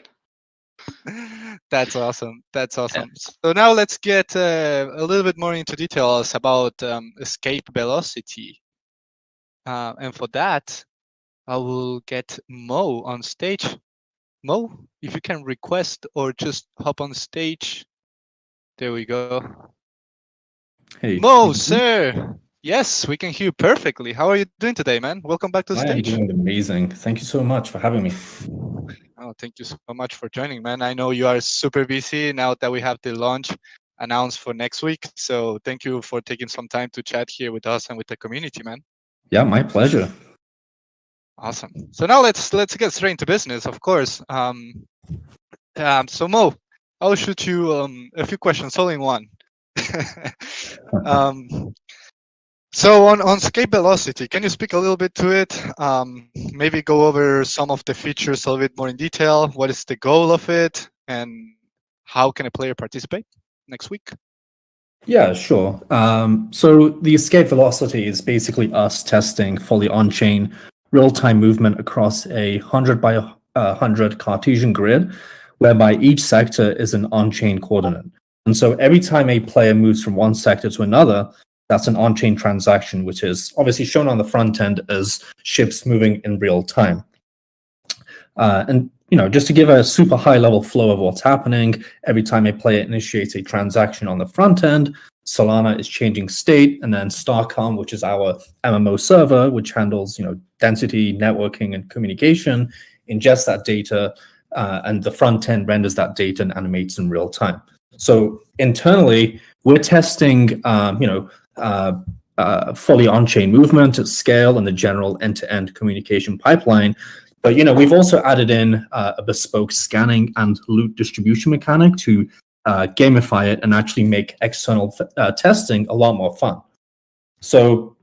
That's awesome. So now let's get a little bit more into details about escape velocity. And for that, I will get Mo on stage. Mo, if you can request or just hop on stage. There we go. Hey, Mo, sir. Yes, we can hear you perfectly. How are you doing today, man? Welcome back to the I am stage. doing amazing. Thank you so much for having me. Oh, thank you so much for joining, man. I know you are super busy now that we have the launch announced for next week. So thank you for taking some time to chat here with us and with the community, man. Yeah, my pleasure. Awesome. So now let's get straight into business, of course. So Mo, I'll shoot you a few questions all in one. So on escape velocity, can you speak a little bit to it? Maybe go over some of the features a little bit more in detail. What is the goal of it, and how can a player participate next week? Yeah, sure. So the escape velocity is basically us testing fully on-chain real-time movement across a 100 by 100 Cartesian grid, whereby each sector is an on-chain coordinate. And so every time a player moves from one sector to another, that's an on-chain transaction, which is obviously shown on the front end as ships moving in real time. And just to give a super high-level flow of what's happening, every time a player initiates a transaction on the front end, Solana is changing state, and then Starcom, which is our MMO server, which handles density, networking, and communication, ingests that data, and the front end renders that data and animates in real time. So internally, we're testing, fully on-chain movement at scale and the general end-to-end communication pipeline. But we've also added in a bespoke scanning and loot distribution mechanic to gamify it and actually make external testing a lot more fun. So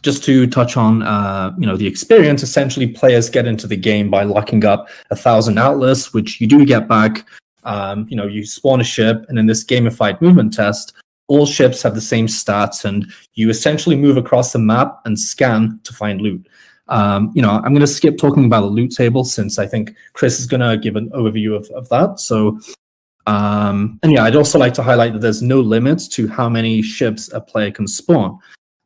just to touch on the experience, essentially players get into the game by locking up 1,000 outlets, which you do get back. You spawn a ship, and in this gamified movement test, all ships have the same stats, and you essentially move across the map and scan to find loot. I'm going to skip talking about the loot table since I think Chris is going to give an overview of that. So, I'd also like to highlight that there's no limits to how many ships a player can spawn.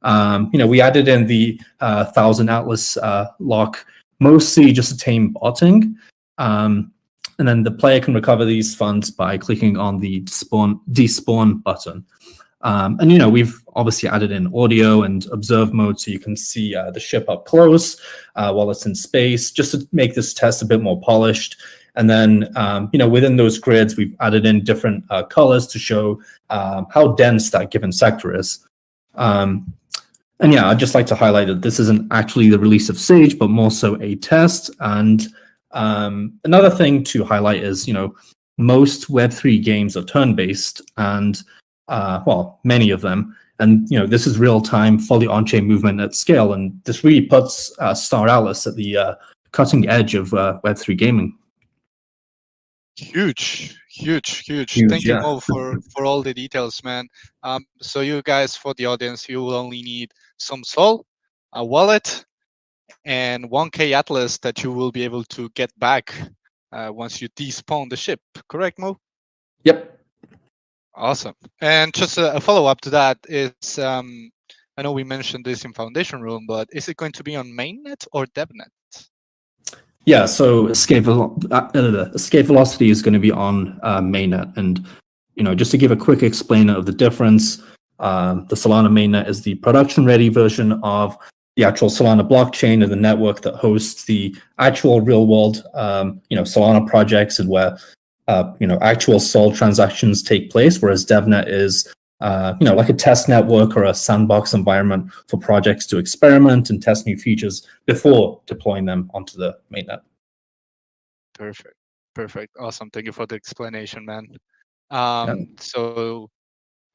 We added in the 1,000 outlets lock, mostly just to tame botting. And then the player can recover these funds by clicking on the despawn button. We've obviously added in audio and observe mode so you can see the ship up close while it's in space, just to make this test a bit more polished. And then, within those grids, we've added in different colors to show how dense that given sector is. I'd just like to highlight that this isn't actually the release of Sage, but more so a test. And another thing to highlight is, most Web3 games are turn-based, and well, many of them. And this is real-time, fully on-chain movement at scale, and this really puts Star Atlas at the cutting edge of Web3 gaming. Huge. Huge, Thank you, yeah. Mo, for all the details, man. So you guys, for the audience, you will only need some Sol, a wallet, and 1K Atlas that you will be able to get back once you despawn the ship. Correct, Mo? Yep. Awesome. And just a follow-up to that is, I know we mentioned this in Foundation Room, but is it going to be on mainnet or devnet? Yeah, so escape velocity is going to be on mainnet, and just to give a quick explainer of the difference, the Solana mainnet is the production-ready version of the actual Solana blockchain and the network that hosts the actual real-world, Solana projects and where actual Sol transactions take place, whereas DevNet is like a test network or a sandbox environment for projects to experiment and test new features before deploying them onto the mainnet. Perfect. Awesome. Thank you for the explanation, man. Yeah. So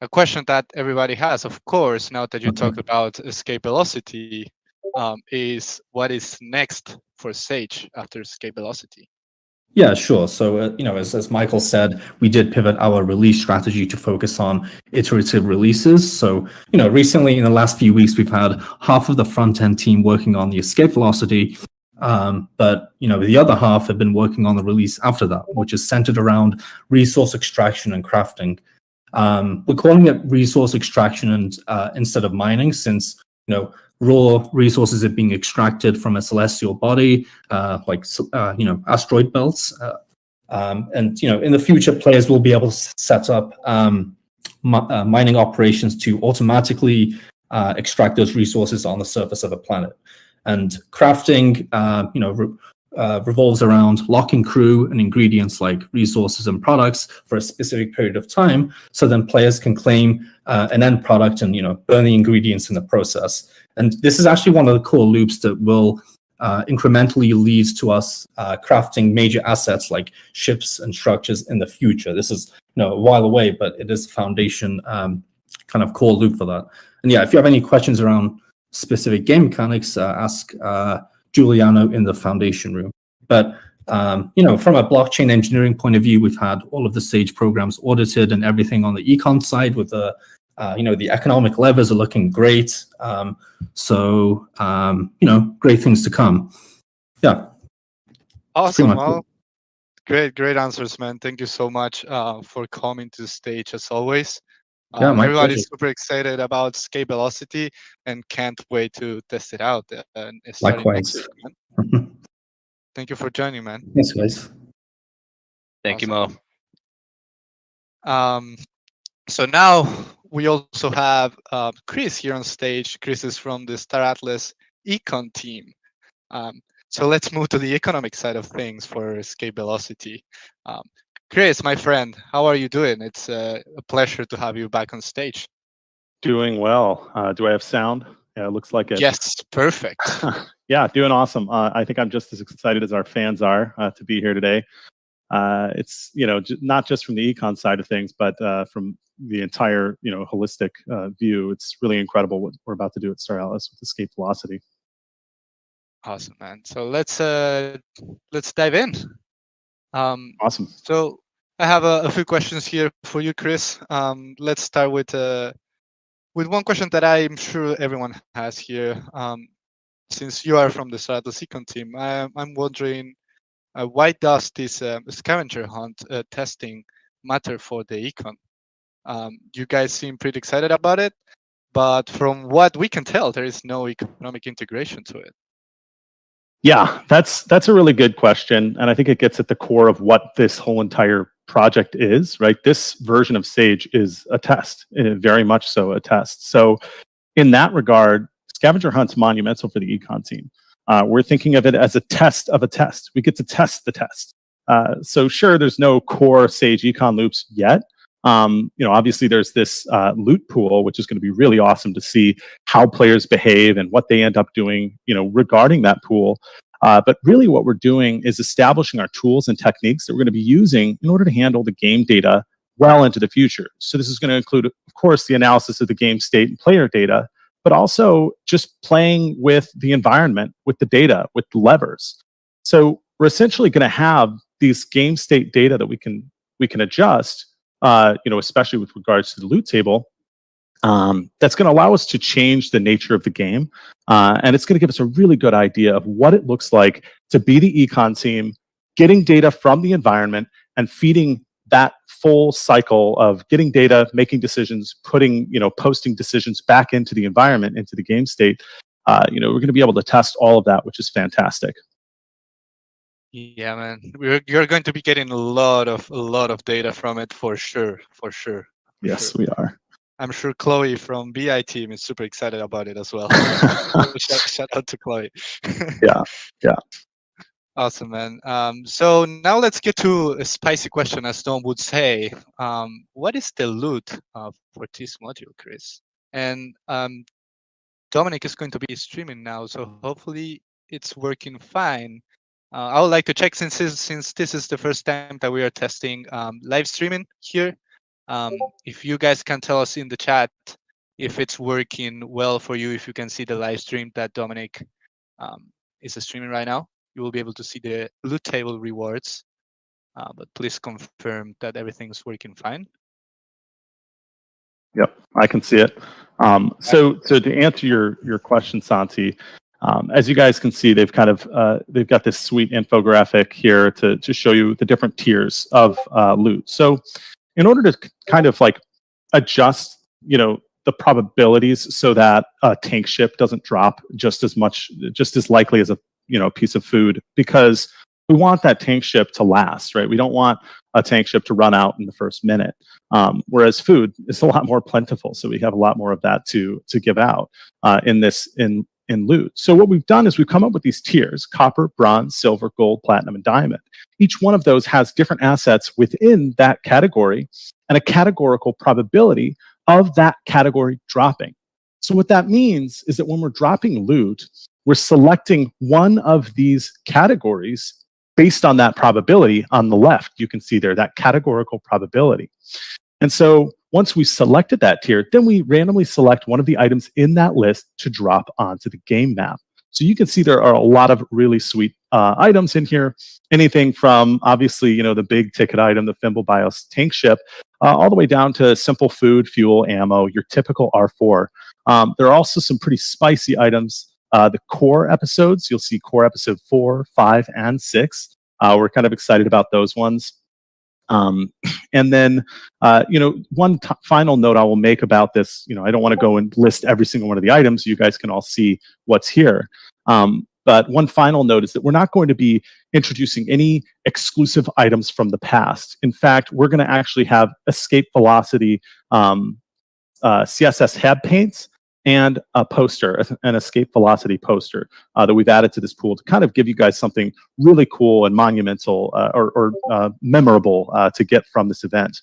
a question that everybody has, of course, now that you talked about escape velocity, is what is next for Sage after escape velocity? Yeah, sure. So, as Michael said, we did pivot our release strategy to focus on iterative releases. So, recently in the last few weeks, we've had half of the front end team working on the escape velocity. But, the other half have been working on the release after that, which is centered around resource extraction and crafting. We're calling it resource extraction and instead of mining, since, raw resources are being extracted from a celestial body, like asteroid belts, and in the future, players will be able to set up mining operations to automatically extract those resources on the surface of a planet. And crafting, revolves around locking crew and ingredients like resources and products for a specific period of time, so then players can claim an end product and burn the ingredients in the process. And this is actually one of the core loops that will incrementally lead to us crafting major assets like ships and structures in the future. This is a while away, but it is a foundation kind of core loop for that. And yeah, if you have any questions around specific game mechanics, ask Giuliano in the Foundation Room. But from a blockchain engineering point of view, we've had all of the Sage programs audited and everything on the econ side with the the economic levers are looking great. So great things to come. Yeah. Awesome. Well, great answers, man. Thank you so much for coming to the stage as always. Everybody's super excited about escape velocity and can't wait to test it out. And Likewise. Next week, man. Thank you for joining, man. Yes, guys. Thank you, Mo. So now we also have Chris here on stage. Chris is from the Star Atlas Econ team. So let's move to the economic side of things for escape velocity. Chris, my friend, how are you doing? It's a pleasure to have you back on stage. Doing well. Do I have sound? Yeah, it looks like it. Yes, perfect. Yeah, doing awesome. I think I'm just as excited as our fans are to be here today. It's not just from the econ side of things, but from the entire holistic view. It's really incredible what we're about to do at Star Atlas with escape velocity. Awesome, man. So let's dive in. Awesome. So I have a few questions here for you, Chris. Let's start with one question that I'm sure everyone has here. Since you are from the Star Atlas Econ team, I'm wondering why does this scavenger hunt testing matter for the econ? You guys seem pretty excited about it, but from what we can tell, there is no economic integration to it. Yeah, that's a really good question, and I think it gets at the core of what this whole entire project is, right? This version of Sage is a test, very much so a test. So in that regard, scavenger hunt's monumental for the econ team. We're thinking of it as a test of a test. We get to test the test. So sure, there's no core Sage econ loops yet. Obviously there's this loot pool, which is going to be really awesome to see how players behave and what they end up doing, regarding that pool. But really what we're doing is establishing our tools and techniques that we're going to be using in order to handle the game data well into the future. So this is going to include, of course, the analysis of the game state and player data, but also just playing with the environment, with the data, with the levers. So we're essentially going to have these game state data that we can adjust, especially with regards to the loot table. That's going to allow us to change the nature of the game, and it's going to give us a really good idea of what it looks like to be the econ team, getting data from the environment and feeding that full cycle of getting data, making decisions, posting decisions back into the environment, into the game state. We're going to be able to test all of that, which is fantastic. Yeah, man, you're going to be getting a lot of data from it for sure. Yes, we are. I'm sure Chloe from BI team is super excited about it as well. Shout out to Chloe. Yeah. Awesome, man. So now let's get to a spicy question, as Tom would say. What is the loot for this module, Chris? And Dominic is going to be streaming now, so hopefully it's working fine. I would like to check, since this is the first time that we are testing live streaming here. If you guys can tell us in the chat if it's working well for you, if you can see the live stream that Dominic is streaming right now, you will be able to see the loot table rewards. But please confirm that everything's working fine. Yep, I can see it. So to answer your question, Santi, as you guys can see, they've got this sweet infographic here to show you the different tiers of loot. So in order to kind of like adjust, the probabilities so that a tank ship doesn't drop just as likely as a piece of food, because we want that tank ship to last, right? We don't want a tank ship to run out in the first minute. Whereas food is a lot more plentiful, so we have a lot more of that to give out in loot. So what we've done is we've come up with these tiers: copper, bronze, silver, gold, platinum, and diamond. Each one of those has different assets within that category and a categorical probability of that category dropping. So what that means is that when we're dropping loot, we're selecting one of these categories based on that probability. On the left, you can see there that categorical probability. And so once we selected that tier, then we randomly select one of the items in that list to drop onto the game map. So you can see there are a lot of really sweet items in here. Anything from, obviously, the big ticket item, the Fimble Bios tank ship, all the way down to simple food, fuel, ammo, your typical R4. There are also some pretty spicy items. The core episodes, you'll see core episode 4, 5, and 6. We're kind of excited about those ones. And then, one final note I will make about this, I don't want to go and list every single one of the items. You guys can all see what's here. But one final note is that we're not going to be introducing any exclusive items from the past. In fact, we're going to actually have escape velocity CSS head paints and a poster, an escape velocity poster that we've added to this pool to kind of give you guys something really cool and monumental or memorable to get from this event.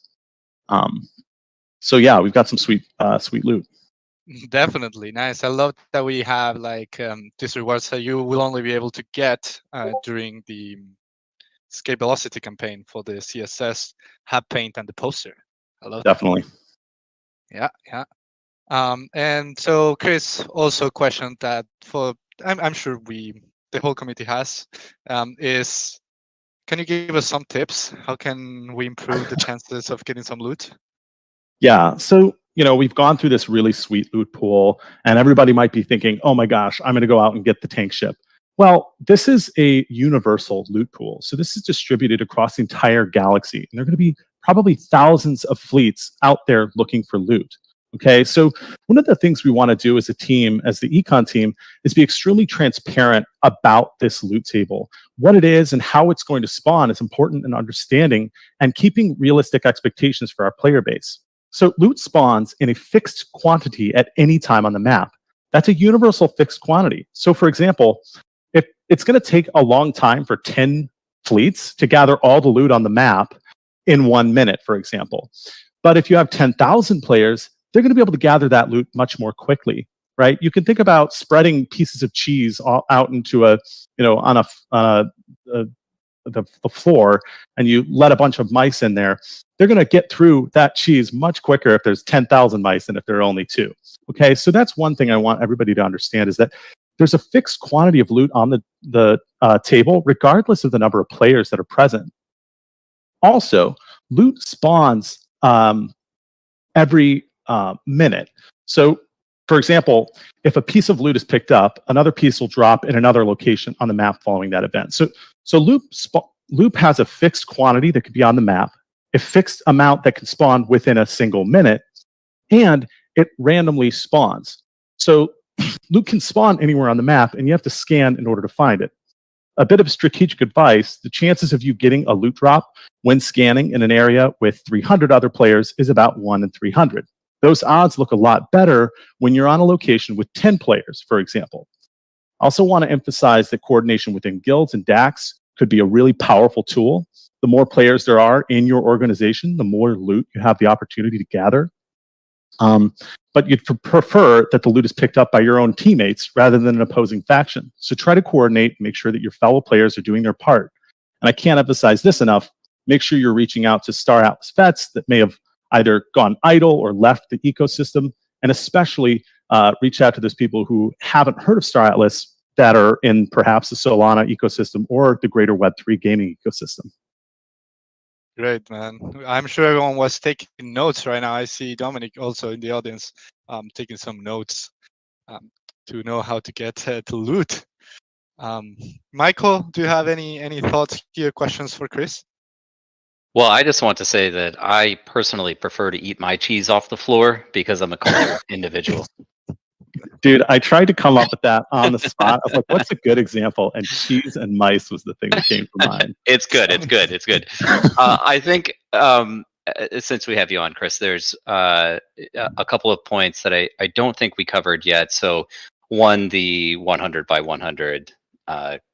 So yeah, we've got some sweet loot. Definitely nice. I love that we have like these rewards that you will only be able to get during the escape velocity campaign for the CSS hub paint and the poster. I love Definitely. That. Yeah. And so Chris also questioned that I'm sure the whole committee has is, can you give us some tips? How can we improve the chances of getting some loot? Yeah. So, we've gone through this really sweet loot pool, and everybody might be thinking, oh my gosh, I'm going to go out and get the tank ship. Well, this is a universal loot pool. So this is distributed across the entire galaxy. And there are going to be probably thousands of fleets out there looking for loot. Okay, so one of the things we want to do as a team, as the econ team, is be extremely transparent about this loot table. What it is and how it's going to spawn is important in understanding and keeping realistic expectations for our player base. So loot spawns in a fixed quantity at any time on the map. That's a universal fixed quantity. So for example, if it's going to take a long time for 10 fleets to gather all the loot on the map in 1 minute, for example. But if you have 10,000 players, they're going to be able to gather that loot much more quickly, right? You can think about spreading pieces of cheese all out into on a the floor and you let a bunch of mice in there, they're going to get through that cheese much quicker if there's 10,000 mice than if there are only 2. Okay, so that's one thing I want everybody to understand, is that there's a fixed quantity of loot on the table, regardless of the number of players that are present. Also, loot spawns every minute. So, for example, if a piece of loot is picked up, another piece will drop in another location on the map following that event. So loop has a fixed quantity that could be on the map, a fixed amount that can spawn within a single minute, and it randomly spawns. So loot can spawn anywhere on the map, and you have to scan in order to find it. A bit of strategic advice: the chances of you getting a loot drop when scanning in an area with 300 other players is about 1 in 300. Those odds look a lot better when you're on a location with 10 players, for example. I also want to emphasize that coordination within guilds and DACs could be a really powerful tool. The more players there are in your organization, the more loot you have the opportunity to gather. But you'd prefer that the loot is picked up by your own teammates rather than an opposing faction. So try to coordinate and make sure that your fellow players are doing their part. And I can't emphasize this enough: make sure you're reaching out to Star Atlas vets that may have either gone idle or left the ecosystem, and especially reach out to those people who haven't heard of Star Atlas that are in perhaps the Solana ecosystem or the greater Web3 gaming ecosystem. Great, man. I'm sure everyone was taking notes right now. I see Dominic also in the audience taking some notes to know how to get to loot. Michael, do you have any thoughts here, questions for Chris? Well, I just want to say that I personally prefer to eat my cheese off the floor because I'm a cultured individual. Dude, I tried to come up with that on the spot. I was like, what's a good example? And cheese and mice was the thing that came to mind. It's good. I think since we have you on, Chris, there's a couple of points that I don't think we covered yet. So one, the 100 by 100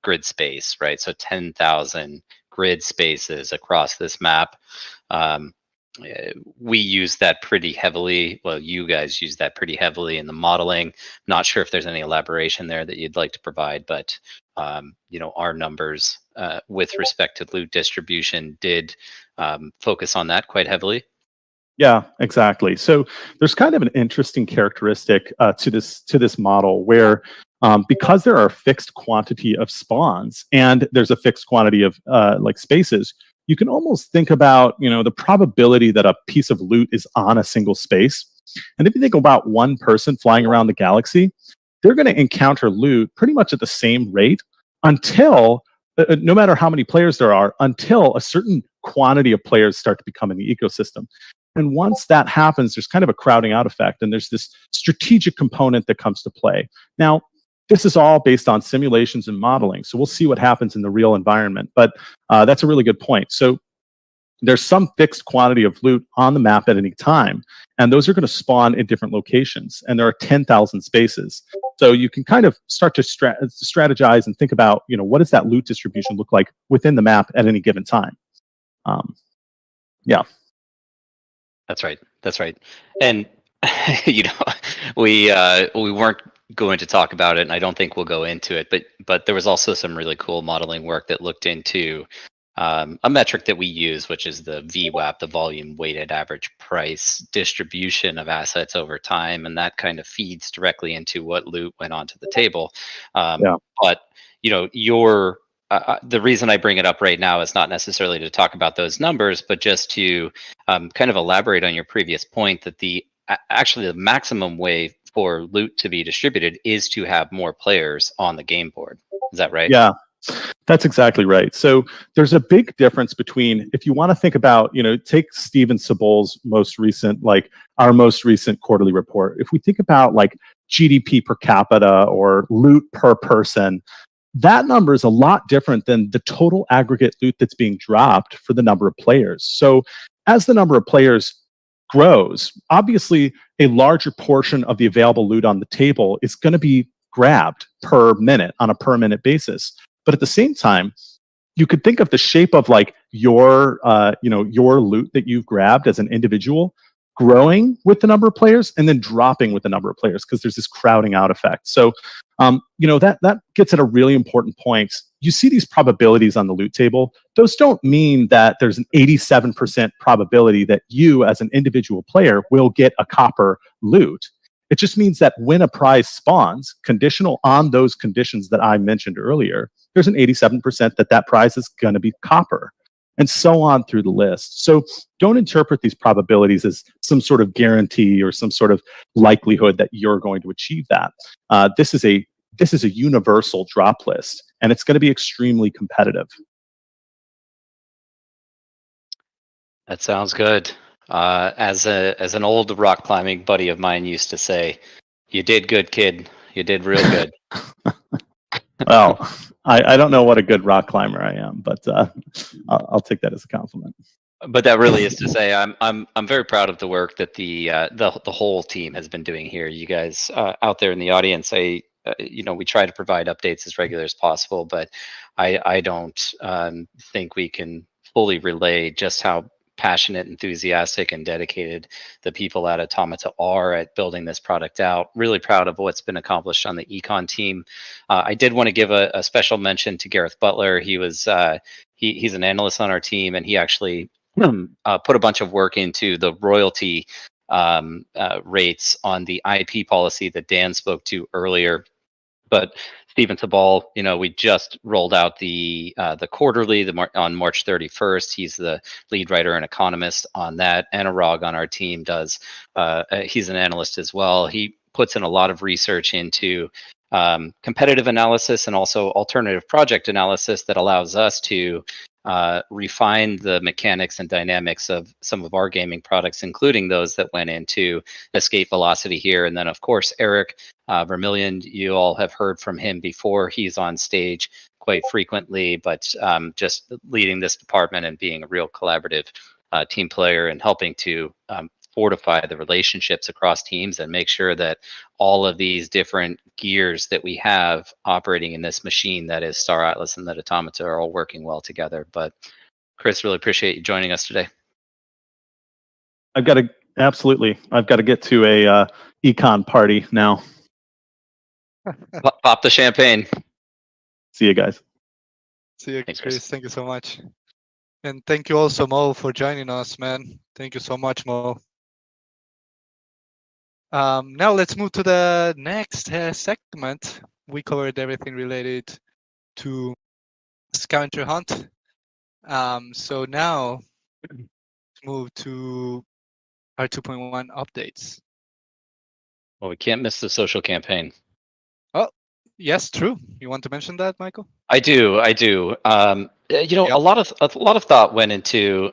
grid space, right? So 10,000 grid spaces across this map. We use that pretty heavily. Well, you guys use that pretty heavily in the modeling. Not sure if there's any elaboration there that you'd like to provide, but our numbers with respect to loot distribution did focus on that quite heavily. Yeah, exactly. So there's kind of an interesting characteristic to this model where because there are a fixed quantity of spawns and there's a fixed quantity of like spaces, you can almost think about the probability that a piece of loot is on a single space. And if you think about one person flying around the galaxy, they're going to encounter loot pretty much at the same rate until no matter how many players there are, until a certain quantity of players start to become in the ecosystem. And once that happens, there's kind of a crowding out effect, and there's this strategic component that comes to play. Now, this is all based on simulations and modeling, so we'll see what happens in the real environment, but that's a really good point. So there's some fixed quantity of loot on the map at any time, and those are going to spawn in different locations, and there are 10,000 spaces. So you can kind of start to strategize and think about, what does that loot distribution look like within the map at any given time? Yeah. That's right. And we weren't going to talk about it, and I don't think we'll go into it, but there was also some really cool modeling work that looked into a metric that we use, which is the VWAP, the volume weighted average price distribution of assets over time, and that kind of feeds directly into what loot went onto the table. But the reason I bring it up right now is not necessarily to talk about those numbers, but just to kind of elaborate on your previous point that actually the maximum way for loot to be distributed is to have more players on the game board. Is that right? Yeah, that's exactly right. So there's a big difference between, if you want to think about, take Steven Sebol's our most recent quarterly report. If we think about like GDP per capita or loot per person, that number is a lot different than the total aggregate loot that's being dropped for the number of players. So as the number of players grows, obviously a larger portion of the available loot on the table is going to be grabbed per minute on a per minute basis. But at the same time, you could think of the shape of like your loot that you've grabbed as an individual. growing with the number of players and then dropping with the number of players because there's this crowding out effect. So, that gets at a really important point. You see these probabilities on the loot table. Those don't mean that there's an 87% probability that you as an individual player will get a copper loot. It just means that when a prize spawns, conditional on those conditions that I mentioned earlier, there's an 87% that prize is going to be copper, and so on through the list. So don't interpret these probabilities as some sort of guarantee or some sort of likelihood that you're going to achieve that. This is a universal drop list, and it's going to be extremely competitive. That sounds good. As an old rock climbing buddy of mine used to say, "You did good, kid. You did real good." Well, I don't know what a good rock climber I am, but I'll take that as a compliment. But that really is to say, I'm very proud of the work that the whole team has been doing here. You guys out there in the audience, we try to provide updates as regular as possible, but I don't think we can fully relay just how passionate, enthusiastic, and dedicated the people at Automata are at building this product out. Really proud of what's been accomplished on the econ team. I did want to give a special mention to Gareth Butler. He was he's an analyst on our team, and he actually put a bunch of work into the royalty rates on the IP policy that Dan spoke to earlier. But Stephen Tabal, we just rolled out the quarterly on March 31st. He's the lead writer and economist on that. Anurag on our team does. He's an analyst as well. He puts in a lot of research into competitive analysis and also alternative project analysis that allows us to refine the mechanics and dynamics of some of our gaming products, including those that went into escape velocity here. And then, of course, Eric Vermillion, you all have heard from him before. He's on stage quite frequently, but just leading this department and being a real collaborative team player and helping to fortify the relationships across teams and make sure that all of these different gears that we have operating in this machine that is Star Atlas and that Automata are all working well together. But Chris, really appreciate you joining us today. I've got to get to a econ party now. Pop the champagne. See you guys. See you, Thanks, Chris. Chris. Thank you so much. And thank you also, Mo, for joining us, man. Thank you so much, Mo. Now let's move to the next segment. We covered everything related to scavenger hunt. So now let's move to our 2.1 updates. Well, we can't miss the social campaign. Oh, yes, true. You want to mention that, Michael? I do. Yep. A lot of thought went into.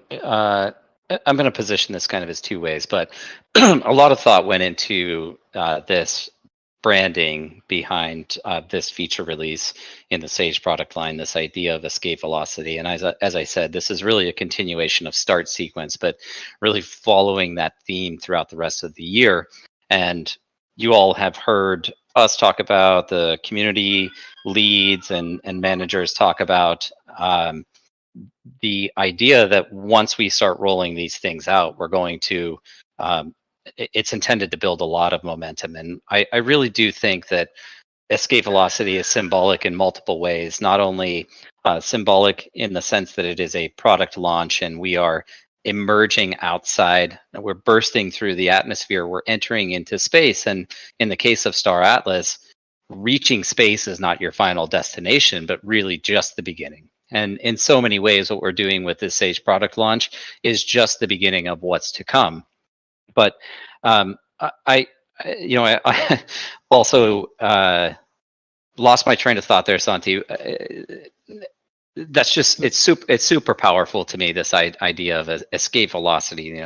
I'm going to position this kind of as two ways, but a lot of thought went into this branding behind this feature release in the Sage product line. This idea of escape velocity, and as I said, this is really a continuation of start sequence, but really following that theme throughout the rest of the year. And you all have heard us talk about the community leads and managers talk about the idea that once we start rolling these things out, we're going to it's intended to build a lot of momentum. And I really do think that escape velocity is symbolic in multiple ways, not only symbolic in the sense that it is a product launch and we are emerging outside, we're bursting through the atmosphere, we're entering into space. And in the case of Star Atlas, reaching space is not your final destination, but really just the beginning. And in so many ways, what we're doing with this Sage product launch is just the beginning of what's to come. But I also lost my train of thought there, Santi. That's just it's super powerful to me, this idea of escape velocity.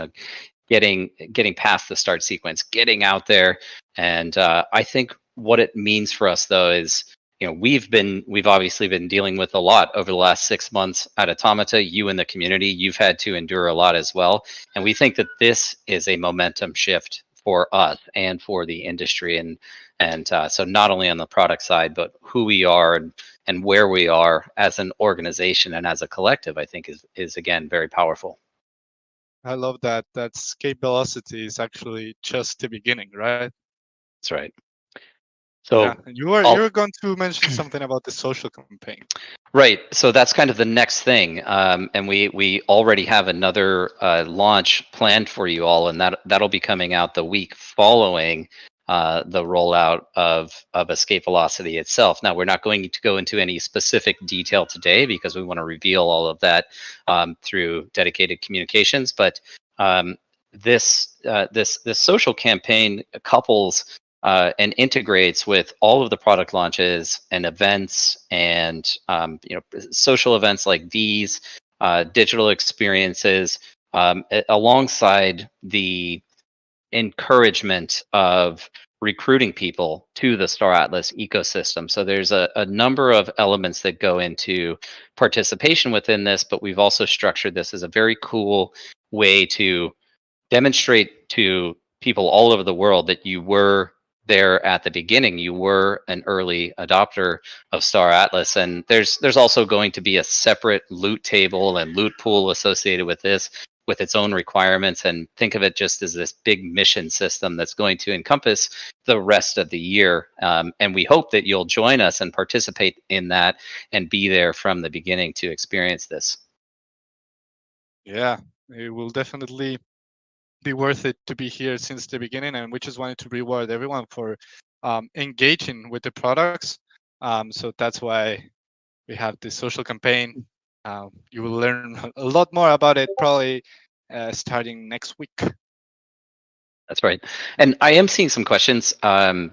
Getting past the start sequence, getting out there, and I think what it means for us though is, we've obviously been dealing with a lot over the last 6 months at Automata. You in the community, you've had to endure a lot as well, and we think that this is a momentum shift for us and for the industry, and so not only on the product side, but who we are and where we are as an organization and as a collective, I think is again very powerful. I love that. That escape velocity is actually just the beginning, right? That's right. Yeah, So and you're going to mention something about the social campaign. right. So that's kind of the next thing, and we already have another launch planned for you all, and that'll be coming out the week following the rollout of Escape Velocity itself. Now we're not going to go into any specific detail today because we want to reveal all of that through dedicated communications. But this social campaign couples and integrates with all of the product launches and events and social events like these, digital experiences, alongside the encouragement of recruiting people to the Star Atlas ecosystem. So there's a number of elements that go into participation within this, but we've also structured this as a very cool way to demonstrate to people all over the world that you were there at the beginning. You were an early adopter of Star Atlas, and there's also going to be a separate loot table and loot pool associated with this, with its own requirements. And think of it just as this big mission system that's going to encompass the rest of the year. And we hope that you'll join us and participate in that and be there from the beginning to experience this. Yeah, it will definitely be worth it to be here since the beginning, and we just wanted to reward everyone for engaging with the products. So that's why we have this social campaign. You will learn a lot more about it probably starting next week. That's right. And I am seeing some questions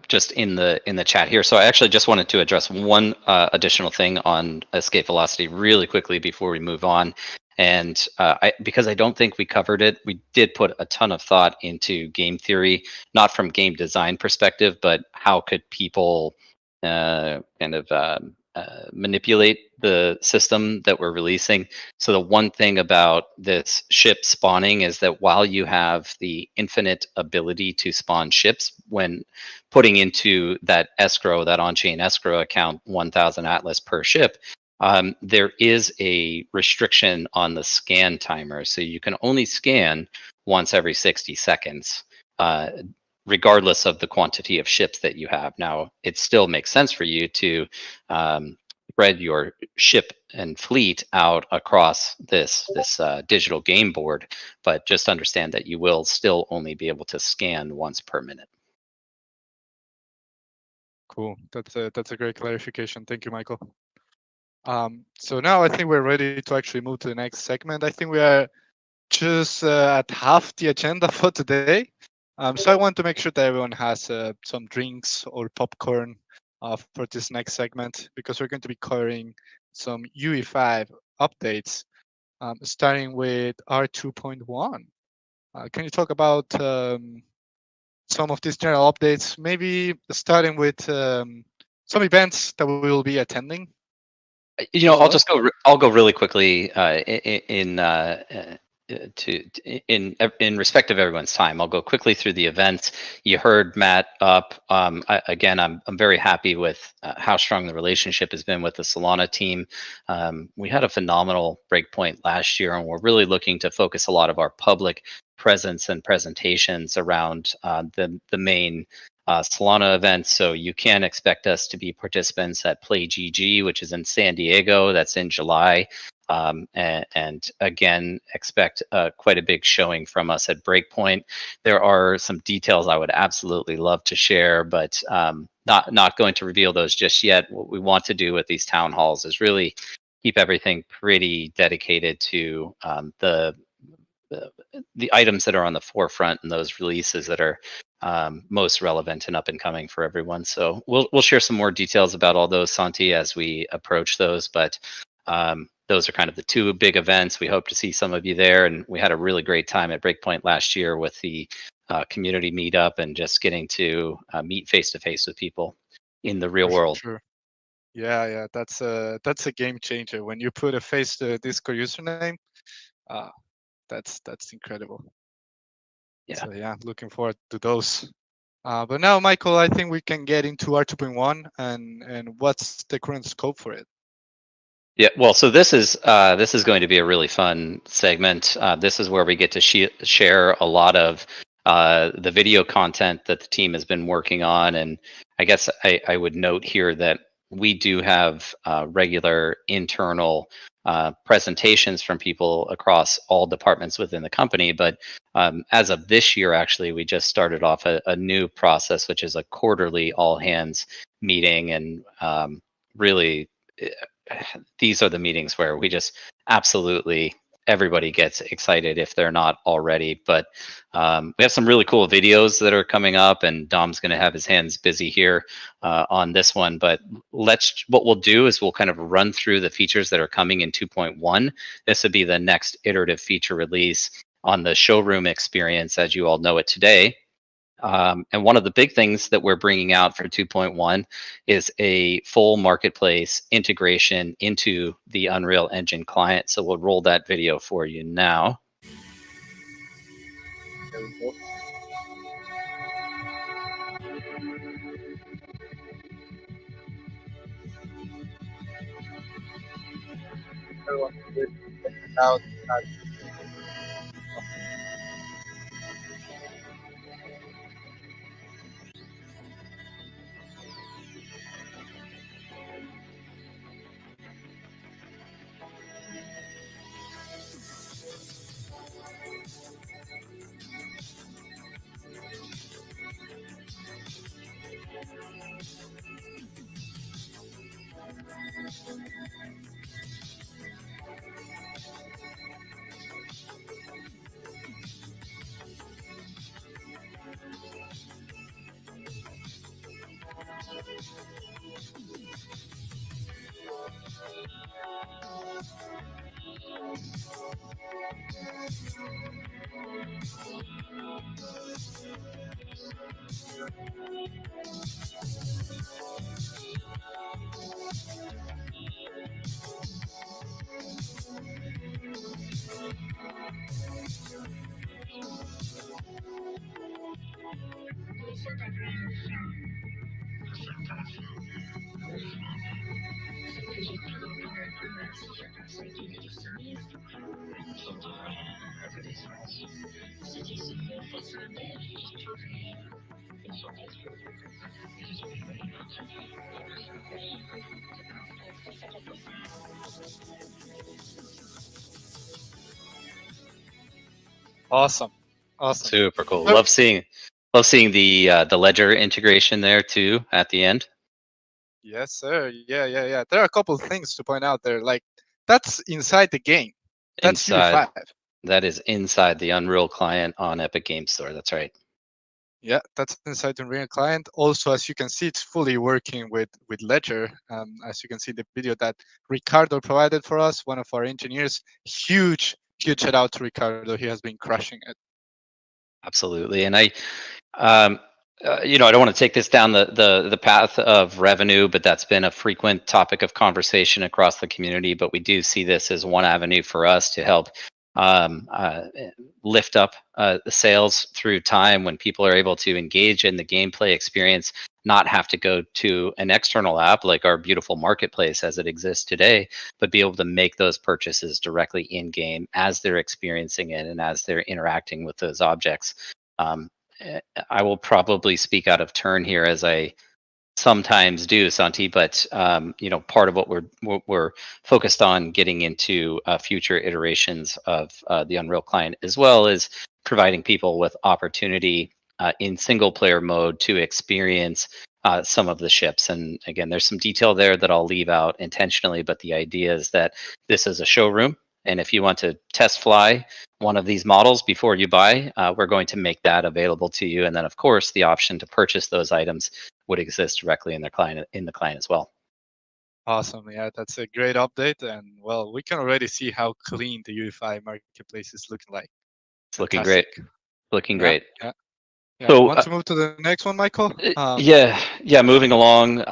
just in the chat here. So I actually just wanted to address one additional thing on escape velocity really quickly before we move on. And because I don't think we covered it, we did put a ton of thought into game theory, not from game design perspective, but how could people manipulate the system that we're releasing. So the one thing about this ship spawning is that while you have the infinite ability to spawn ships when putting into that escrow, that on-chain escrow account, 1,000 Atlas per ship, there is a restriction on the scan timer. So you can only scan once every 60 seconds. Regardless of the quantity of ships that you have. Now, it still makes sense for you to spread your ship and fleet out across this digital game board, but just understand that you will still only be able to scan once per minute. Cool. That's a great clarification. Thank you, Michael. So now I think we're ready to actually move to the next segment. I think we are just at half the agenda for today. So I want to make sure that everyone has some drinks or popcorn for this next segment, because we're going to be covering some UE5 updates, starting with R2.1. Can you talk about some of these general updates, maybe starting with some events that we will be attending? I'll just go. I'll go really quickly in respect of everyone's time. I'll go quickly through the events. You heard Matt up. Again, I'm very happy with how strong the relationship has been with the Solana team. We had a phenomenal breakpoint last year, and we're really looking to focus a lot of our public presence and presentations around the main Solana events. So you can expect us to be participants at Play GG, which is in San Diego. That's in July. And again, expect quite a big showing from us at Breakpoint. There are some details I would absolutely love to share, but not going to reveal those just yet. What we want to do with these town halls is really keep everything pretty dedicated to the items that are on the forefront and those releases that are most relevant and up and coming for everyone. So we'll share some more details about all those, Santi, as we approach those. But those are kind of the two big events. We hope to see some of you there, and we had a really great time at Breakpoint last year with the community meetup and just getting to meet face to face with people in the real world. Sure. Yeah, that's a game changer when you put a face to a Discord username. That's incredible. Yeah. So yeah, looking forward to those. But now, Michael, I think we can get into R2.1 and what's the current scope for it. Yeah, well, so this is going to be a really fun segment. This is where we get to share a lot of the video content that the team has been working on, and I guess I would note here that we do have regular internal presentations from people across all departments within the company. But as of this year, actually, we just started off a new process, which is a quarterly all hands meeting, and really these are the meetings where we just absolutely everybody gets excited if they're not already. But we have some really cool videos that are coming up, and Dom's going to have his hands busy here on this one. But what we'll do is we'll kind of run through the features that are coming in 2.1. This would be the next iterative feature release on the showroom experience as you all know it today. And one of the big things that we're bringing out for 2.1 is a full marketplace integration into the Unreal Engine client. So we'll roll that video for you now. There we go. Everyone, check it out. Awesome. Super cool. Oh. Love seeing the Ledger integration there too at the end. Yes, sir. Yeah. There are a couple of things to point out there. Like, that's inside the game. That's Inside. UE5. That is inside the Unreal client on Epic Game Store. That's right. Yeah, that's inside the Unreal client. Also, as you can see, it's fully working with Ledger. As you can see, the video that Ricardo provided for us, one of our engineers. Huge shout out to Ricardo. He has been crushing it. Absolutely, and I don't want to take this down the path of revenue, but that's been a frequent topic of conversation across the community. But we do see this as one avenue for us to help lift up the sales through time when people are able to engage in the gameplay experience, not have to go to an external app like our beautiful marketplace as it exists today, but be able to make those purchases directly in game as they're experiencing it and as they're interacting with those objects. I will probably speak out of turn here as I sometimes do, Santi, but part of what we're focused on getting into future iterations of the Unreal client, as well as providing people with opportunity in single player mode to experience some of the ships. And again, there's some detail there that I'll leave out intentionally, but the idea is that this is a showroom. And if you want to test fly one of these models before you buy, we're going to make that available to you. And then, of course, the option to purchase those items would exist directly in the client as well. Awesome. Yeah, that's a great update. And well, we can already see how clean the UE5 marketplace is looking like. It's looking great. Looking great. Yeah. So, you want to move to the next one, Michael? Moving along.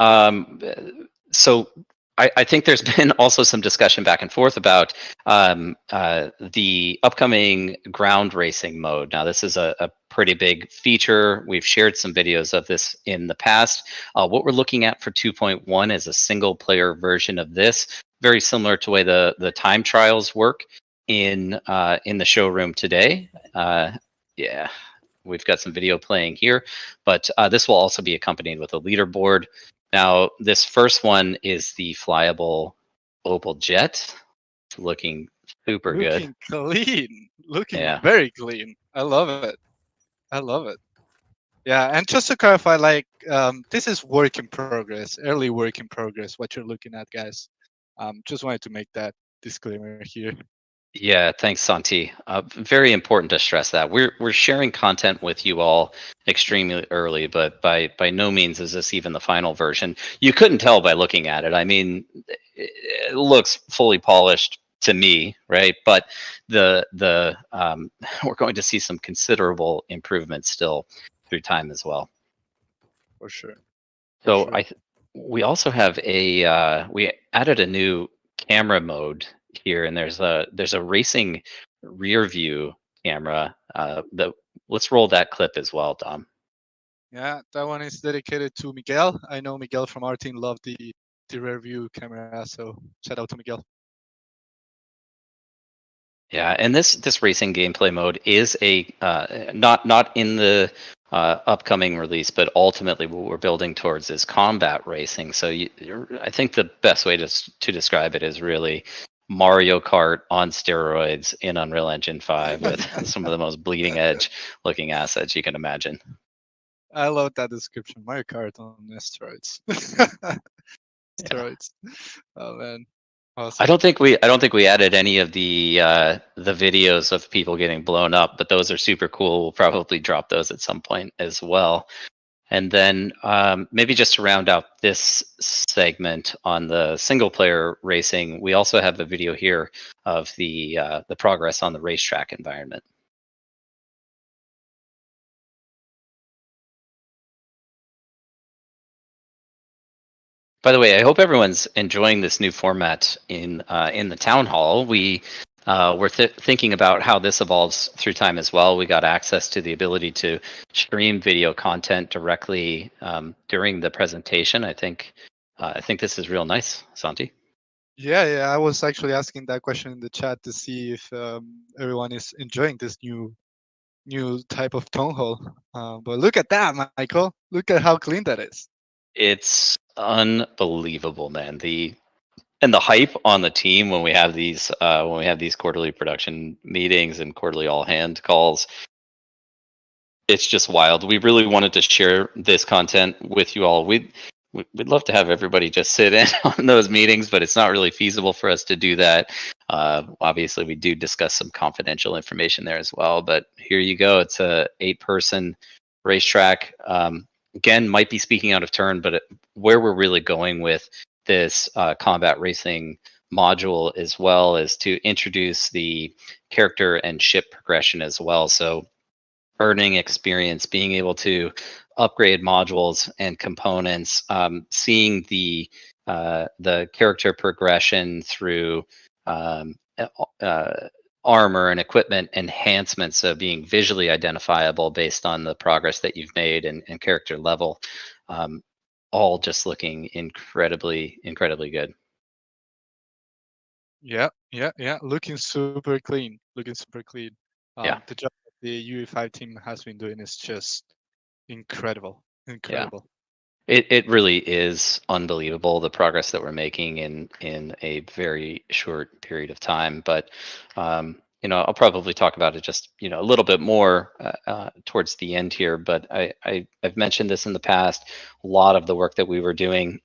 So I think there's been also some discussion back and forth about the upcoming ground racing mode. Now, this is a pretty big feature. We've shared some videos of this in the past. What we're looking at for 2.1 is a single player version of this very similar to the way the time trials work in the showroom today. Yeah, we've got some video playing here, but this will also be accompanied with a leaderboard. Now, this first one is the flyable Opal Jet, looking super good. Looking clean. Looking Yeah. very clean. I love it. I love it. Yeah, and just to clarify, like this is work in progress, early work in progress. What you're looking at, guys. Just wanted to make that disclaimer here. Yeah, thanks, Santi. Very important to stress that we're sharing content with you all extremely early, but by no means is this even the final version. You couldn't tell by looking at it. I mean, it looks fully polished to me, right? But the we're going to see some considerable improvements still through time as well. For sure. So sure. we also have we added a new camera mode here, and there's a racing rear view camera. Let's roll that clip as well, Dom. Yeah, that one is dedicated to Miguel. I know Miguel from our team loved the rear view camera, so shout out to Miguel. Yeah, and this racing gameplay mode is a not in the upcoming release, but ultimately what we're building towards is combat racing. So I think the best way to describe it is really Mario Kart on steroids in Unreal Engine 5 with some of the most bleeding edge looking assets you can imagine. I love that description. Mario Kart on steroids. Steroids. Oh man. Awesome. I don't think we added any of the videos of people getting blown up, but those are super cool. We'll probably drop those at some point as well. And then maybe just to round out this segment on the single player racing, we also have a video here of the progress on the racetrack environment. By the way, I hope everyone's enjoying this new format in the town hall. We're thinking about how this evolves through time as well. We got access to the ability to stream video content directly during the presentation. I think this is real nice, Santi. Yeah. I was actually asking that question in the chat to see if everyone is enjoying this new type of tone hole. But look at that, Michael. Look at how clean that is. It's unbelievable, man. The hype on the team when we have these quarterly production meetings and quarterly all hand calls, it's just wild. We really wanted to share this content with you all. We'd love to have everybody just sit in on those meetings, but it's not really feasible for us to do that. Obviously, we do discuss some confidential information there as well. But here you go. It's a 8-person racetrack. Again, might be speaking out of turn, but where we're really going with this combat racing module as well is to introduce the character and ship progression as well. So earning experience, being able to upgrade modules and components, seeing the character progression through armor and equipment enhancements, so being visually identifiable based on the progress that you've made and character level, all just looking incredibly good. Yeah. Looking super clean. Yeah. The job that the UE5 team has been doing is just incredible. Incredible. It really is unbelievable, the progress that we're making in a very short period of time. But I'll probably talk about it just a little bit more towards the end here. But I've mentioned this in the past. A lot of the work that we were doing.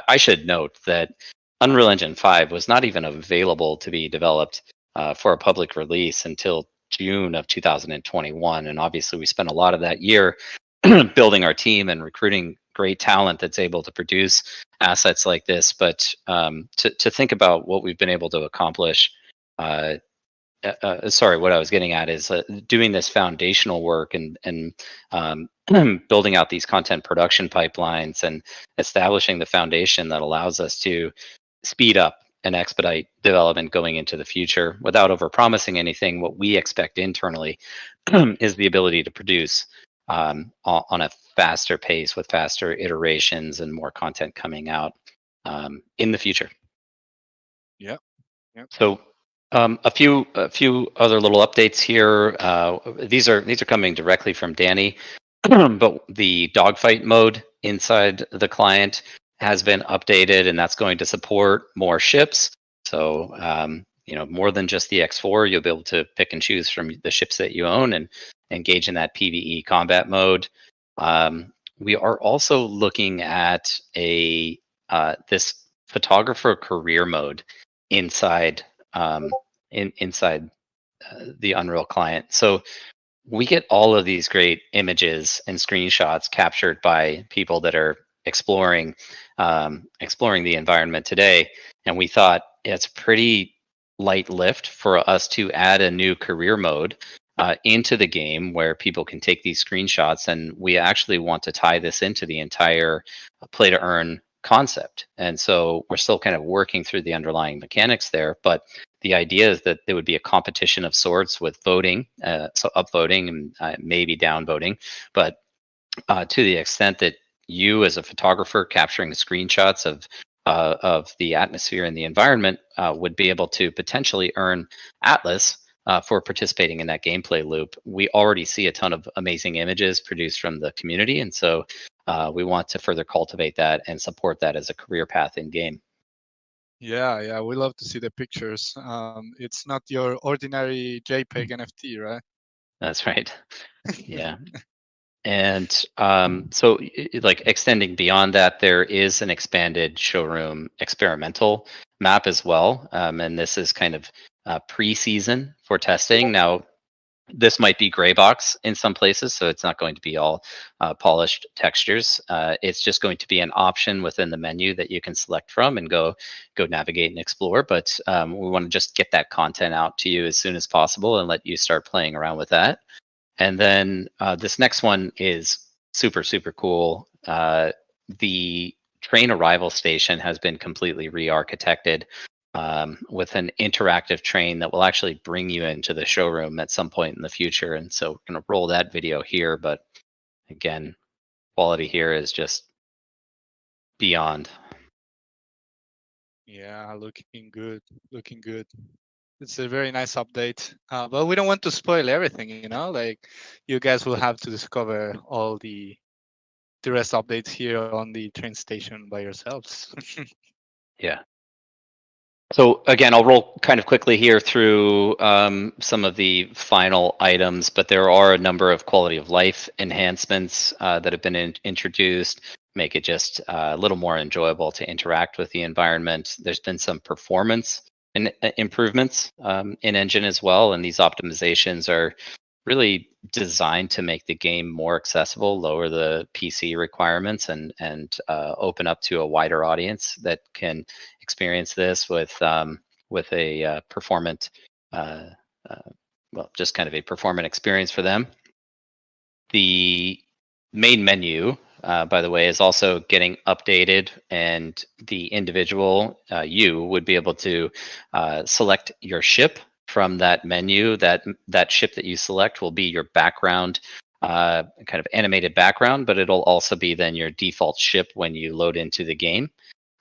I should note that Unreal Engine 5 was not even available to be developed for a public release until June of 2021, and obviously we spent a lot of that year building our team and recruiting great talent that's able to produce assets like this. But to think about what we've been able to accomplish, sorry, what I was getting at is doing this foundational work and building out these content production pipelines and establishing the foundation that allows us to speed up and expedite development going into the future without overpromising anything. What we expect internally is the ability to produce on a faster pace with faster iterations and more content coming out in the future. Yeah. Yeah. So a few other little updates here. These are coming directly from Danny, but the dogfight mode inside the client has been updated, and that's going to support more ships. So more than just the X4, you'll be able to pick and choose from the ships that you own and engage in that PVE combat mode. We are also looking at a this photographer career mode inside inside the Unreal client. So we get all of these great images and screenshots captured by people that are exploring the environment today, and we thought it's pretty light lift for us to add a new career mode into the game where people can take these screenshots, and we actually want to tie this into the entire play to earn concept. And so we're still kind of working through the underlying mechanics there, but the idea is that there would be a competition of sorts with voting, so upvoting and maybe downvoting, but to the extent that you, as a photographer, capturing screenshots of the atmosphere and the environment, would be able to potentially earn Atlas for participating in that gameplay loop. We already see a ton of amazing images produced from the community, and so we want to further cultivate that and support that as a career path in game. Yeah, yeah, we love to see the pictures. It's not your ordinary JPEG NFT, right? That's right. Yeah. And so, like extending beyond that, there is an expanded showroom experimental map as well. And this is kind of pre-season for testing. Now, this might be gray box in some places, so it's not going to be all polished textures. It's just going to be an option within the menu that you can select from and go navigate and explore. But we want to just get that content out to you as soon as possible and let you start playing around with that. And then this next one is super, super cool. The train arrival station has been completely re-architected with an interactive train that will actually bring you into the showroom at some point in the future. And so we're going to roll that video here. But again, quality here is just beyond. Yeah, looking good, looking good. It's a very nice update, but we don't want to spoil everything. Like you guys will have to discover all the rest updates here on the train station by yourselves. Yeah. So again, I'll roll kind of quickly here through some of the final items, but there are a number of quality of life enhancements that have been introduced, make it just a little more enjoyable to interact with the environment. There's been some performance improvements in engine as well, and these optimizations are really designed to make the game more accessible, lower the PC requirements, and open up to a wider audience that can experience this with a performant, well, just kind of a performant experience for them. The main menu, by the way, is also getting updated, and the individual, you, would be able to select your ship from that menu. That ship that you select will be your background, kind of animated background, but it'll also be then your default ship when you load into the game.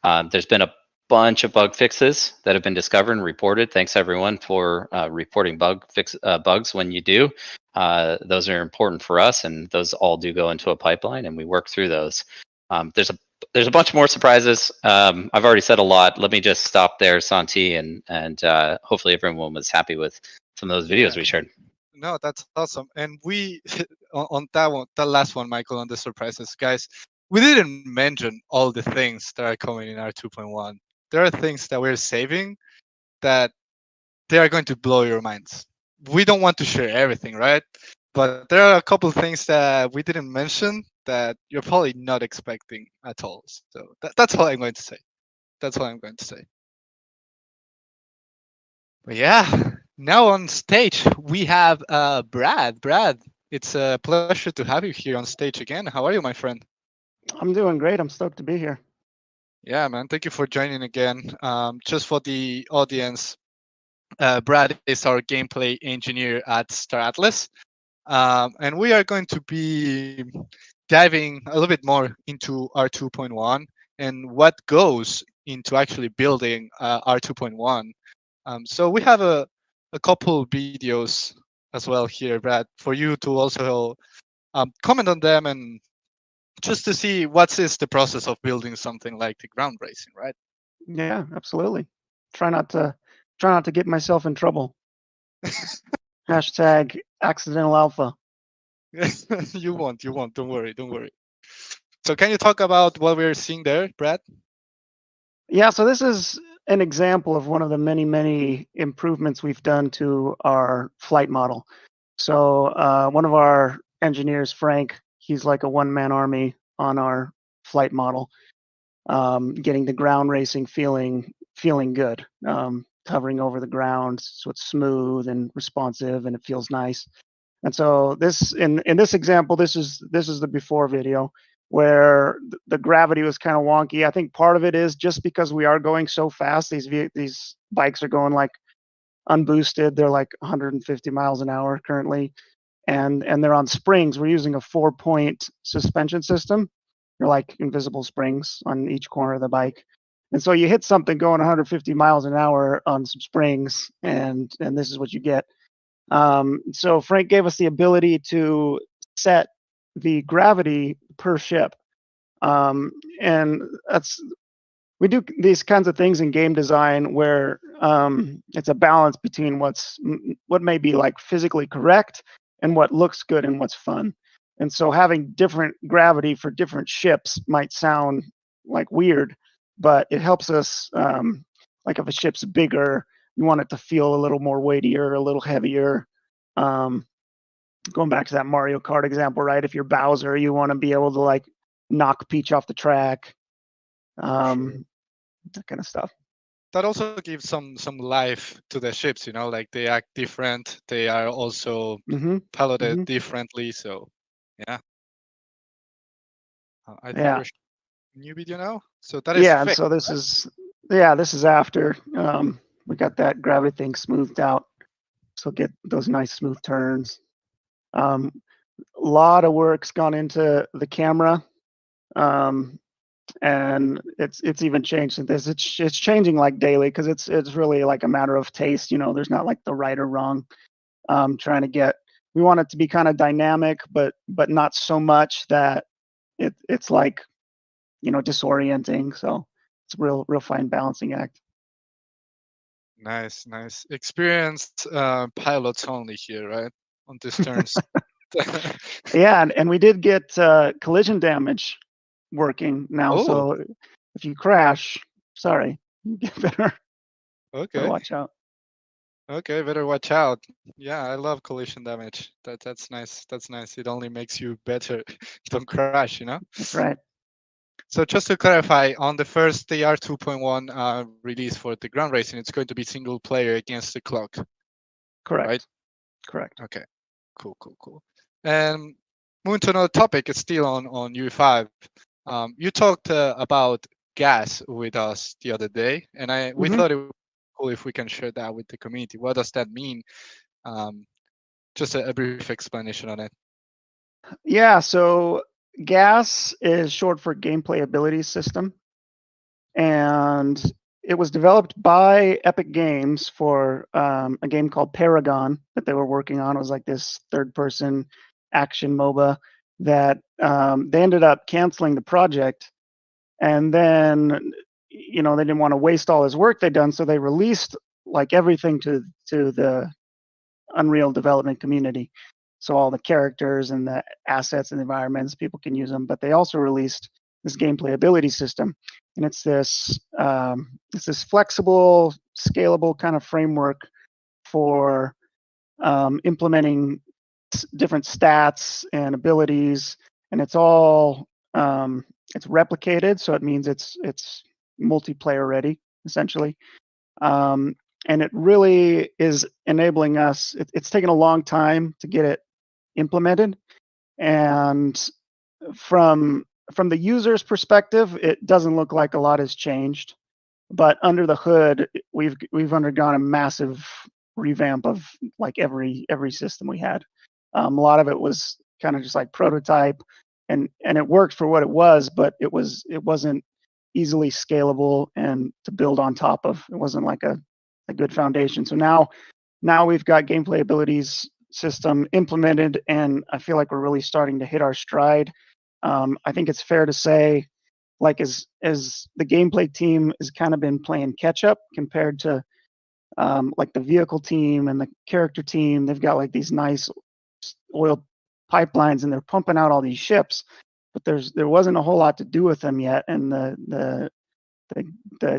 There's been a bunch of bug fixes that have been discovered and reported. Thanks everyone for reporting bugs when you do. Those are important for us, and those all do go into a pipeline, and we work through those. There's a bunch more surprises. I've already said a lot. Let me just stop there, Santi, and hopefully everyone was happy with some of those videos we shared. No, that's awesome. And we on that one, that last one, Michael, on the surprises, guys, we didn't mention all the things that are coming in our 2.1. There are things that we're saving that they are going to blow your minds. We don't want to share everything, right? But there are a couple things that we didn't mention that you're probably not expecting at all. So that's all I'm going to say. That's all I'm going to say. But yeah, now on stage we have Brad. Brad, it's a pleasure to have you here on stage again. How are you, my friend? I'm doing great. I'm stoked to be here. Yeah, man. Thank you for joining again. Just for the audience, Brad is our gameplay engineer at Star Atlas. And we are going to be diving a little bit more into R 2.1 and what goes into actually building R2.1. So we have a couple videos as well here, Brad, for you to also comment on them and just to see what is the process of building something like the ground racing, right? Yeah, absolutely. Try not to get myself in trouble. Hashtag accidental alpha. You won't. Don't worry. So can you talk about what we're seeing there, Brad? Yeah, so this is an example of one of the many improvements we've done to our flight model. So one of our engineers, Frank, he's like a one-man army on our flight model, getting the ground racing feeling good, hovering over the ground, so it's smooth and responsive and it feels nice. And so this in this example, this is the before video where the gravity was kind of wonky. I think part of it is just because we are going so fast. These bikes are going like unboosted. They're like 150 miles an hour currently, and they're on springs. We're using a 4-point suspension system. They're like invisible springs on each corner of the bike. And so you hit something going 150 miles an hour on some springs, and this is what you get. So Frank gave us the ability to set the gravity per ship, and that's we do these kinds of things in game design where it's a balance between what may be like physically correct and what looks good and what's fun. And so having different gravity for different ships might sound like weird, but it helps us. Like if a ship's bigger, you want it to feel a little more weightier, a little heavier. Um, Going back to that Mario Kart example, right? If you're Bowser, you want to be able to like knock Peach off the track, Sure. that kind of stuff. That also gives some life to the ships, like they act different. They are also hmm piloted hmm differently. So yeah, I think Yeah, we're a new video now. So that is yeah. And fixed. so this is after we got that gravity thing smoothed out, so get those nice smooth turns. A lot of work's gone into the camera. Um, and it's even changed in this. It's changing like daily because it's really like a matter of taste. There's not like the right or wrong. Trying to get we want it to be kind of dynamic, but not so much that it's like disorienting. So it's a real fine balancing act. Nice. Experienced pilots only here, right? On these turns. Yeah, and we did get collision damage working now. Oh, So if you crash, sorry, you better okay. watch out. Okay, better watch out. Yeah, I love collision damage. That's nice. That's nice. It only makes you better. Don't crash. That's right. So just to clarify, on the first AR 2.1 release for the ground racing, it's going to be single player against the clock, right? Correct. Correct. Okay, cool. And moving to another topic, it's still on UE5. You talked about gas with us the other day, and we hmm thought it would be cool if we can share that with the community. What does that mean? Um, just a brief explanation on it. Yeah. So GAS is short for Gameplay Ability System, and it was developed by Epic Games for a game called Paragon that they were working on. It was like this third-person action MOBA that they ended up canceling the project, and then they didn't want to waste all his work they'd done, so they released like everything to the Unreal development community. So all the characters and the assets and environments, people can use them. But they also released this gameplay ability system, and it's this flexible, scalable kind of framework for implementing different stats and abilities, and it's all it's replicated, so it means it's multiplayer ready essentially. Um, and it really is enabling us. It's taken a long time to get it implemented, and from the user's perspective, it doesn't look like a lot has changed. But under the hood, we've undergone a massive revamp of like every system we had. A lot of it was kind of just like prototype, and it worked for what it was, but it wasn't easily scalable and to build on top of. It wasn't like a good foundation. So now we've got gameplay abilities system implemented, and I feel like we're really starting to hit our stride. I think it's fair to say, like as the gameplay team has kind of been playing catch up compared to like the vehicle team and the character team. They've got like these nice oil pipelines, and they're pumping out all these ships, but there wasn't a whole lot to do with them yet, and the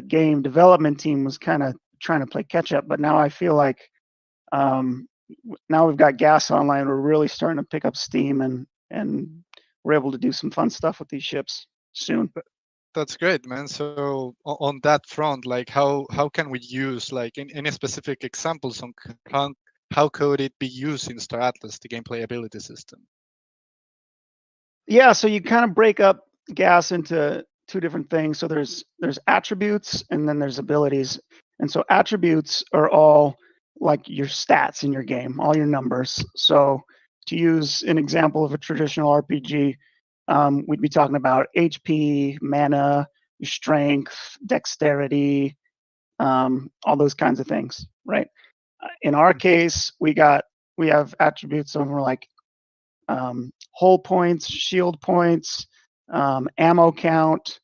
game development team was kind of trying to play catch up. But now I feel like now we've got gas online. We're really starting to pick up steam, and we're able to do some fun stuff with these ships soon. That's great, man. So on that front, like how can we use like any specific examples on how could it be used in Star Atlas, the gameplay ability system? Yeah, so you kind of break up gas into two different things. So there's attributes and then there's abilities. And so attributes are all like your stats in your game, all your numbers. So to use an example of a traditional RPG, we'd be talking about HP, mana, your strength, dexterity, all those kinds of things, right? In our case, we have attributes of like hull points, shield points, ammo count,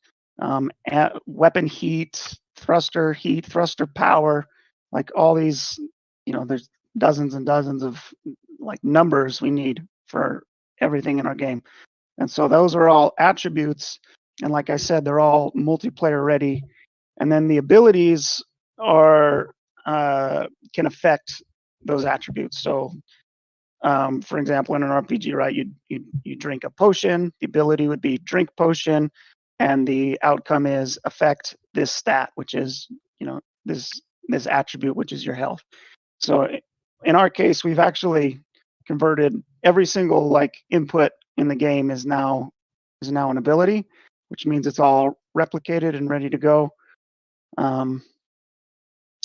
weapon heat, thruster power, like all these, there's dozens and dozens of like numbers we need for everything in our game. And so those are all attributes. And like I said, they're all multiplayer ready. And then the abilities are can affect those attributes. So for example, in an RPG, right, you drink a potion. The ability would be drink potion, and the outcome is affect this stat, which is this attribute, which is your health. So in our case, we've actually converted every single like input in the game is now an ability, which means it's all replicated and ready to go.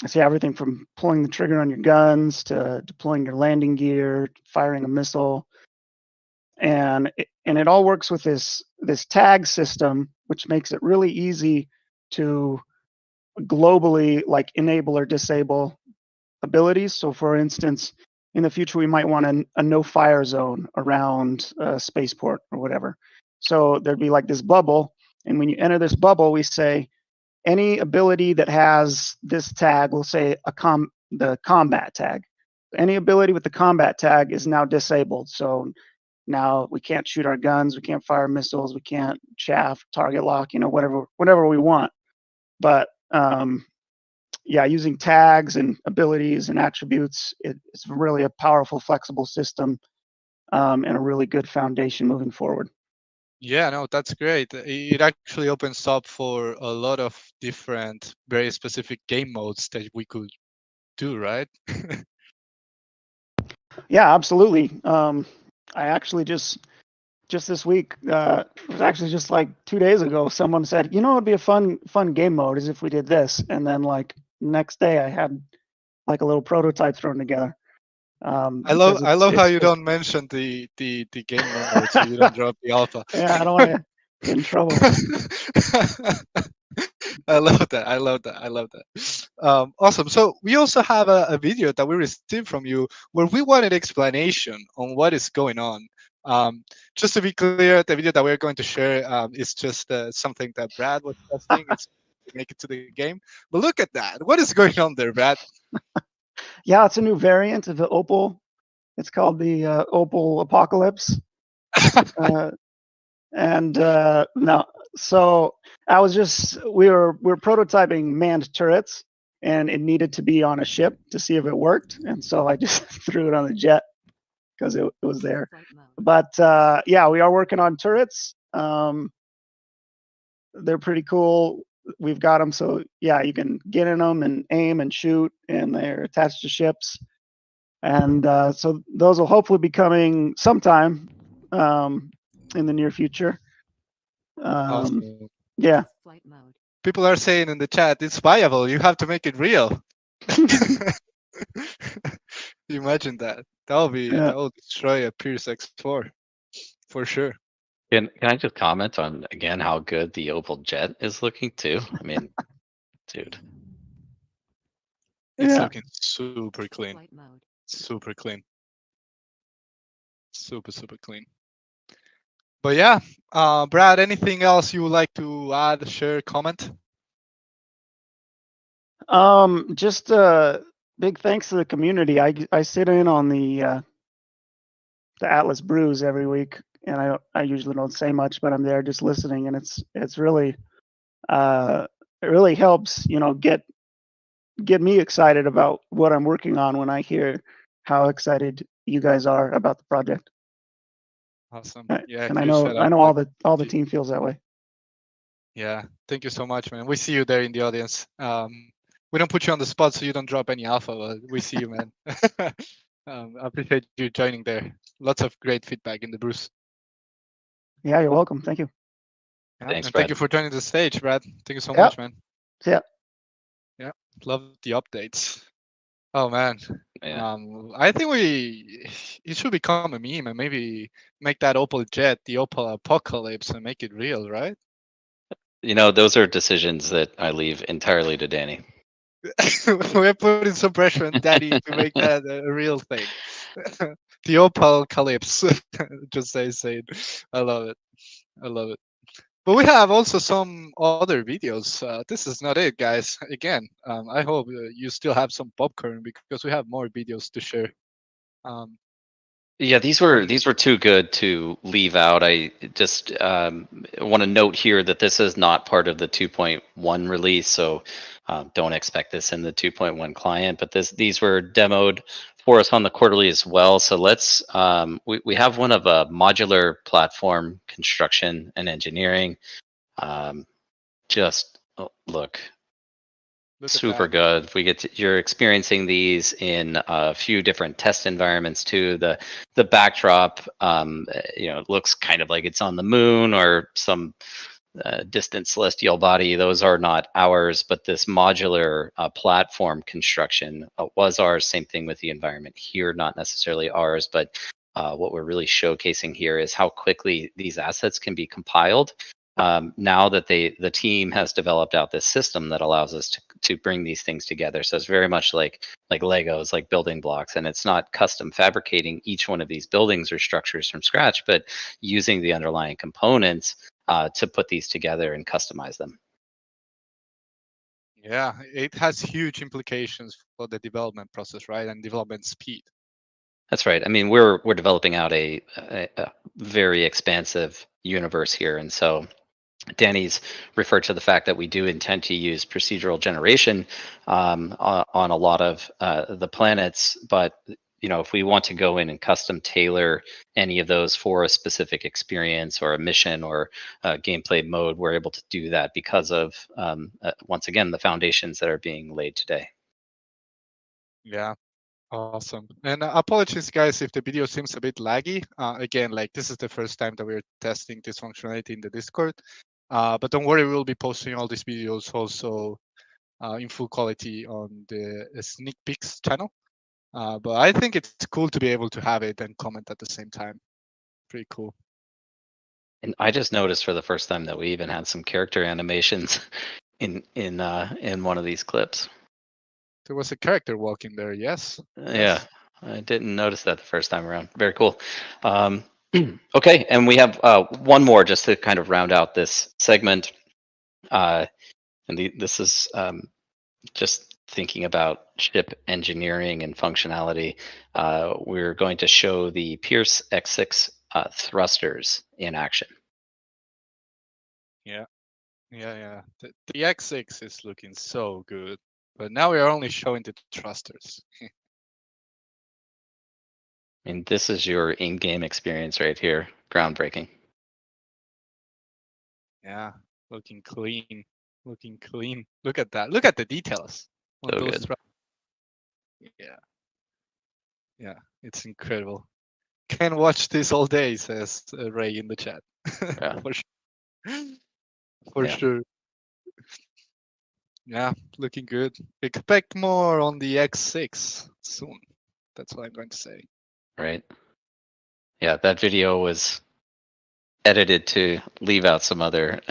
I see everything from pulling the trigger on your guns to deploying your landing gear, firing a missile, and it all works with this tag system, which makes it really easy to globally like enable or disable abilities. So, for instance, in the future, we might want a no fire zone around a spaceport or whatever. So there'd be like this bubble, and when you enter this bubble, we say any ability that has this tag, we'll say the combat tag. Any ability with the combat tag is now disabled. So now we can't shoot our guns, we can't fire missiles, we can't chaff, target lock, whatever we want. But yeah, using tags and abilities and attributes, it's really a powerful, flexible system, and a really good foundation moving forward. Yeah, no, that's great. It actually opens up for a lot of different, very specific game modes that we could do, right? Yeah, absolutely. I actually just this week, it was actually just like 2 days ago, someone said, it'd be a fun game mode is if we did this, and then like next day I had like a little prototype thrown together. I love how you don't mention the game mode, so you don't drop the alpha. Yeah, I don't want to get in trouble. I love that. I love that. Awesome. So we also have a video that we received from you where we wanted explanation on what is going on. Just to be clear, the video that we're going to share is just something that Brad was testing. It's to make it to the game. But look at that. What is going on there, Brad? Yeah, it's a new variant of the Opal. It's called the Opal Apocalypse. No, so I was we're prototyping manned turrets, and it needed to be on a ship to see if it worked, and so I just threw it on the jet because it was there. But yeah, we are working on turrets. They're pretty cool. We've got them, so yeah, you can get in them and aim and shoot, and they're attached to ships. And so those will hopefully be coming sometime in the near future. Awesome. Yeah. People are saying in the chat, it's viable. You have to make it real. Imagine that. That will destroy a Pierce X4 for sure. Can I just comment on again how good the Opal Jet is looking too? I mean, dude. It's Yeah. looking super clean. Super clean. Super clean. But yeah, Brad, anything else you would like to add, share, comment? Just big thanks to the community. I sit in on the Atlas Brews every week, and I usually don't say much, but I'm there just listening, and it's really it really helps, get me excited about what I'm working on when I hear how excited you guys are about the project. Awesome. Uh, Yeah, And huge shout I out. know Like, all the you- team feels that way. yeah, thank you so much, man. We see you there in the audience. We don't put you on the spot so you don't drop any alpha, but we see you, man. I appreciate you joining there. Lots of great feedback in the Bruce. Yeah, you're welcome. Thank you. Yeah, Thanks, and Brad. thank you for joining the stage, Brad. Thank you so Yeah. much, man. Yeah. Yeah, love the updates. Oh man, Yeah. I think it should become a meme and maybe make that Opal Jet the Opal Apocalypse and make it real, right? Those are decisions that I leave entirely to Danny. We're putting some pressure on Daddy to make that a real thing. The Opal Calypse. Just say it. I love it. I love it. But we have also some other videos. This is not it, guys. Again, I hope you still have some popcorn because we have more videos to share. Um, Yeah, these were too good to leave out. I just want to note here that this is not part of the 2.1 release, so don't expect this in the 2.1 client. But these were demoed for us on the quarterly as well. So let's we have one of a modular platform construction and engineering. Just look. Look at Super that. good. You're experiencing these in a few different test environments too. The backdrop, it looks kind of like it's on the moon or some distant celestial body. Those are not ours, but this modular platform construction was ours. Same thing with the environment here, not necessarily ours, but what we're really showcasing here is how quickly these assets can be compiled. Now that the team has developed out this system that allows us to bring these things together. So it's very much like Legos, like building blocks, and it's not custom fabricating each one of these buildings or structures from scratch, but using the underlying components to put these together and customize them. Yeah, it has huge implications for the development process, right, and development speed. That's right. I mean, we're developing out a very expansive universe here, and so Danny's referred to the fact that we do intend to use procedural generation on a lot of the planets, but if we want to go in and custom tailor any of those for a specific experience or a mission or a gameplay mode, we're able to do that because of once again the foundations that are being laid today. Yeah, awesome. And apologies, guys, if the video seems a bit laggy. Again, like this is the first time that we're testing this functionality in the Discord. But don't worry, we'll be posting all these videos also in full quality on the Sneak Peeks channel. But I think it's cool to be able to have it and comment at the same time. Pretty cool. And I just noticed for the first time that we even had some character animations in one of these clips. There was a character walking there, yes. Yeah, Yes. I didn't notice that the first time around. Very cool. Okay, and we have one more just to kind of round out this segment. This is just thinking about ship engineering and functionality. We're going to show the Pierce X6 thrusters in action. Yeah. The X6 is looking so good. But now we are only showing the thrusters. I mean, this is your in-game experience right here. Groundbreaking. Yeah, looking clean. Looking clean. Look at that. Look at the details on So those good. thrusters. Yeah, it's incredible. Can watch this all day, says Ray in the chat. Yeah. For sure. For Yeah. sure. Yeah, looking good. Expect more on the X6 soon. That's what I'm going to say. Right. Yeah, that video was edited to leave out some other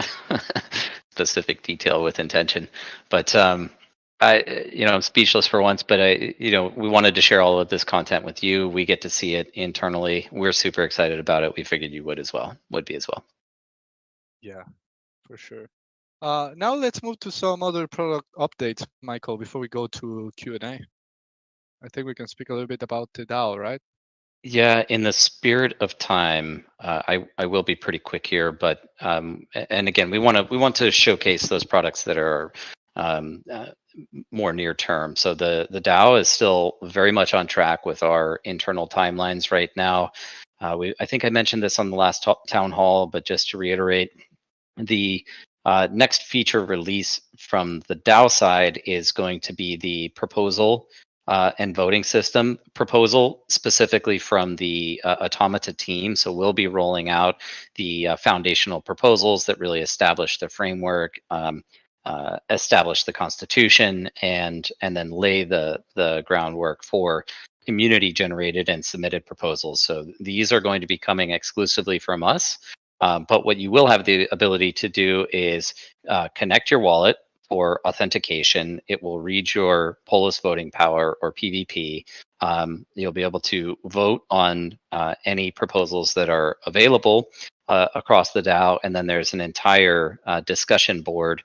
specific detail with intention. But I'm speechless for once. But we wanted to share all of this content with you. We get to see it internally. We're super excited about it. We figured you would be as well. Yeah, for sure. Now let's move to some other product updates, Michael, before we go to Q&A. I think we can speak a little bit about the DAO, right? Yeah, in the spirit of time, I will be pretty quick here, but and again, we want to showcase those products that are more near term. So the DAO is still very much on track with our internal timelines right now. I think I mentioned this on the last town hall, but just to reiterate, the next feature release from the DAO side is going to be the proposal and voting system proposal, specifically from the Automata team. So we'll be rolling out the foundational proposals that really establish the framework, establish the constitution, and then lay the groundwork for community generated and submitted proposals. So these are going to be coming exclusively from us. But what you will have the ability to do is connect your wallet for authentication. It will read your Polis voting power or PVP. You'll be able to vote on any proposals that are available across the DAO, and then there's an entire discussion board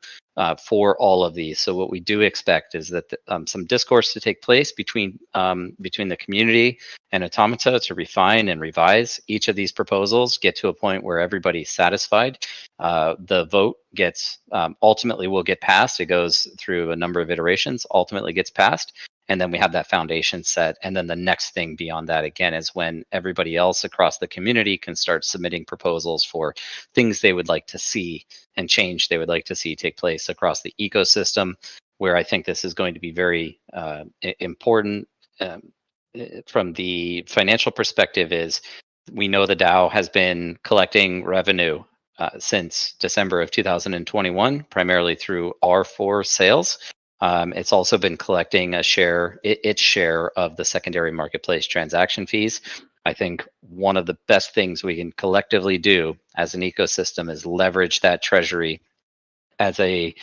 for all of these. So what we do expect is that some discourse to take place between the community and Automata to refine and revise each of these proposals, get to a point where everybody's satisfied. The vote gets ultimately will get passed. It goes through a number of iterations, ultimately gets passed. And then we have that foundation set. And then the next thing beyond that, again, is when everybody else across the community can start submitting proposals for things they would like to see and change they would like to see take place across the ecosystem, where I think this is going to be very important from the financial perspective is we know the DAO has been collecting revenue since December of 2021, primarily through R4 sales. It's also been collecting its share of the secondary marketplace transaction fees. I think one of the best things we can collectively do as an ecosystem is leverage that treasury as a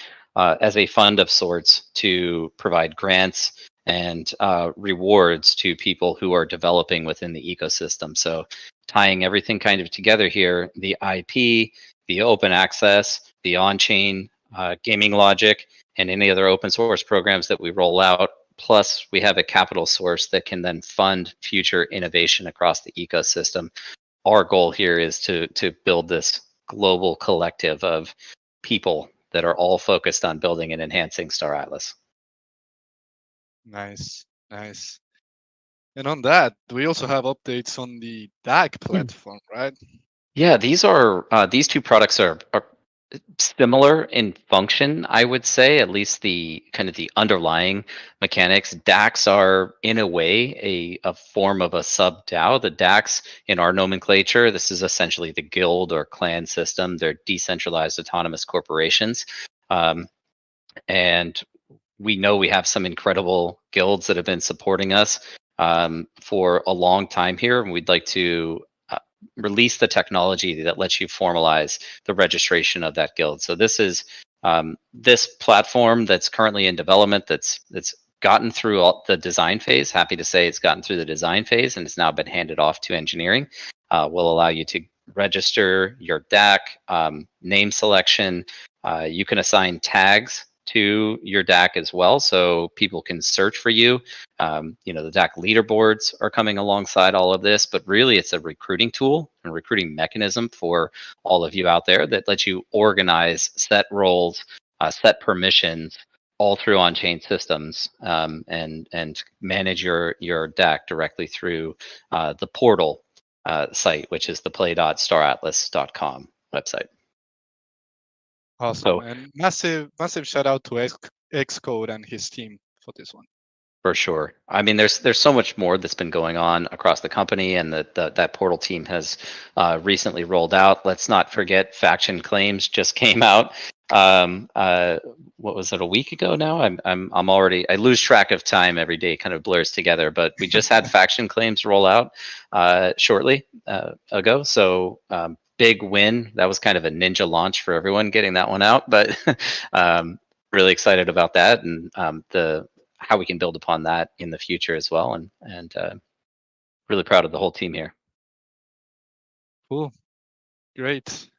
fund of sorts to provide grants and rewards to people who are developing within the ecosystem. So tying everything kind of together here, the IP, the open access, the on-chain gaming logic, and any other open source programs that we roll out. Plus, we have a capital source that can then fund future innovation across the ecosystem. Our goal here is to build this global collective of people that are all focused on building and enhancing Star Atlas. Nice. And on that, we also have updates on the DAG platform, right? Yeah, these two products are similar in function, I would say, at least the kind of the underlying mechanics. DACs are in a way a form of a sub DAO. The DACs in our nomenclature, this is essentially the guild or clan system. They're decentralized autonomous corporations. And we know we have some incredible guilds that have been supporting us for a long time here. And we'd like to release the technology that lets you formalize the registration of that guild. So this is this platform that's currently in development that's gotten through all the design phase. Happy to say it's gotten through the design phase and it's now been handed off to engineering. Will allow you to register your DAC, name selection. You can assign tags to your DAC as well, so people can search for you. The DAC leaderboards are coming alongside all of this, but really it's a recruiting tool and recruiting mechanism for all of you out there that lets you organize, set roles, set permissions all through on-chain systems, and manage your DAC directly through the portal site, which is the play.staratlas.com website. Awesome. So, and massive shout out to Xcode and his team for this one. For sure. I mean, there's so much more that's been going on across the company, and that portal team has recently rolled out. Let's not forget faction claims just came out. What was it, a week ago now? I'm already, I lose track of time every day, kind of blurs together. But we just had faction claims roll out shortly ago. So big win. That was kind of a ninja launch for everyone getting that one out, but really excited about that and the how we can build upon that in the future as well, and really proud of the whole team here. Cool. Great.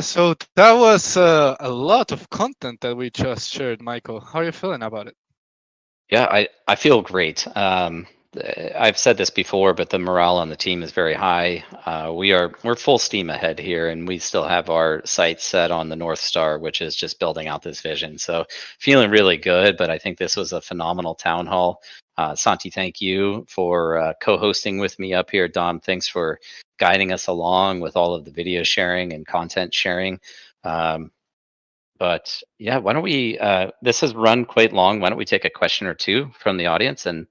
So that was a lot of content that we just shared, Michael. How are you feeling about it? Yeah, I feel great. I've said this before, but the morale on the team is very high. We're full steam ahead here, and we still have our sights set on the North Star, which is just building out this vision. So feeling really good. But I think this was a phenomenal town hall. Santi, thank you for co-hosting with me up here. Dom, thanks for guiding us along with all of the video sharing and content sharing. But yeah, why don't we? This has run quite long. Why don't we take a question or two from the audience, and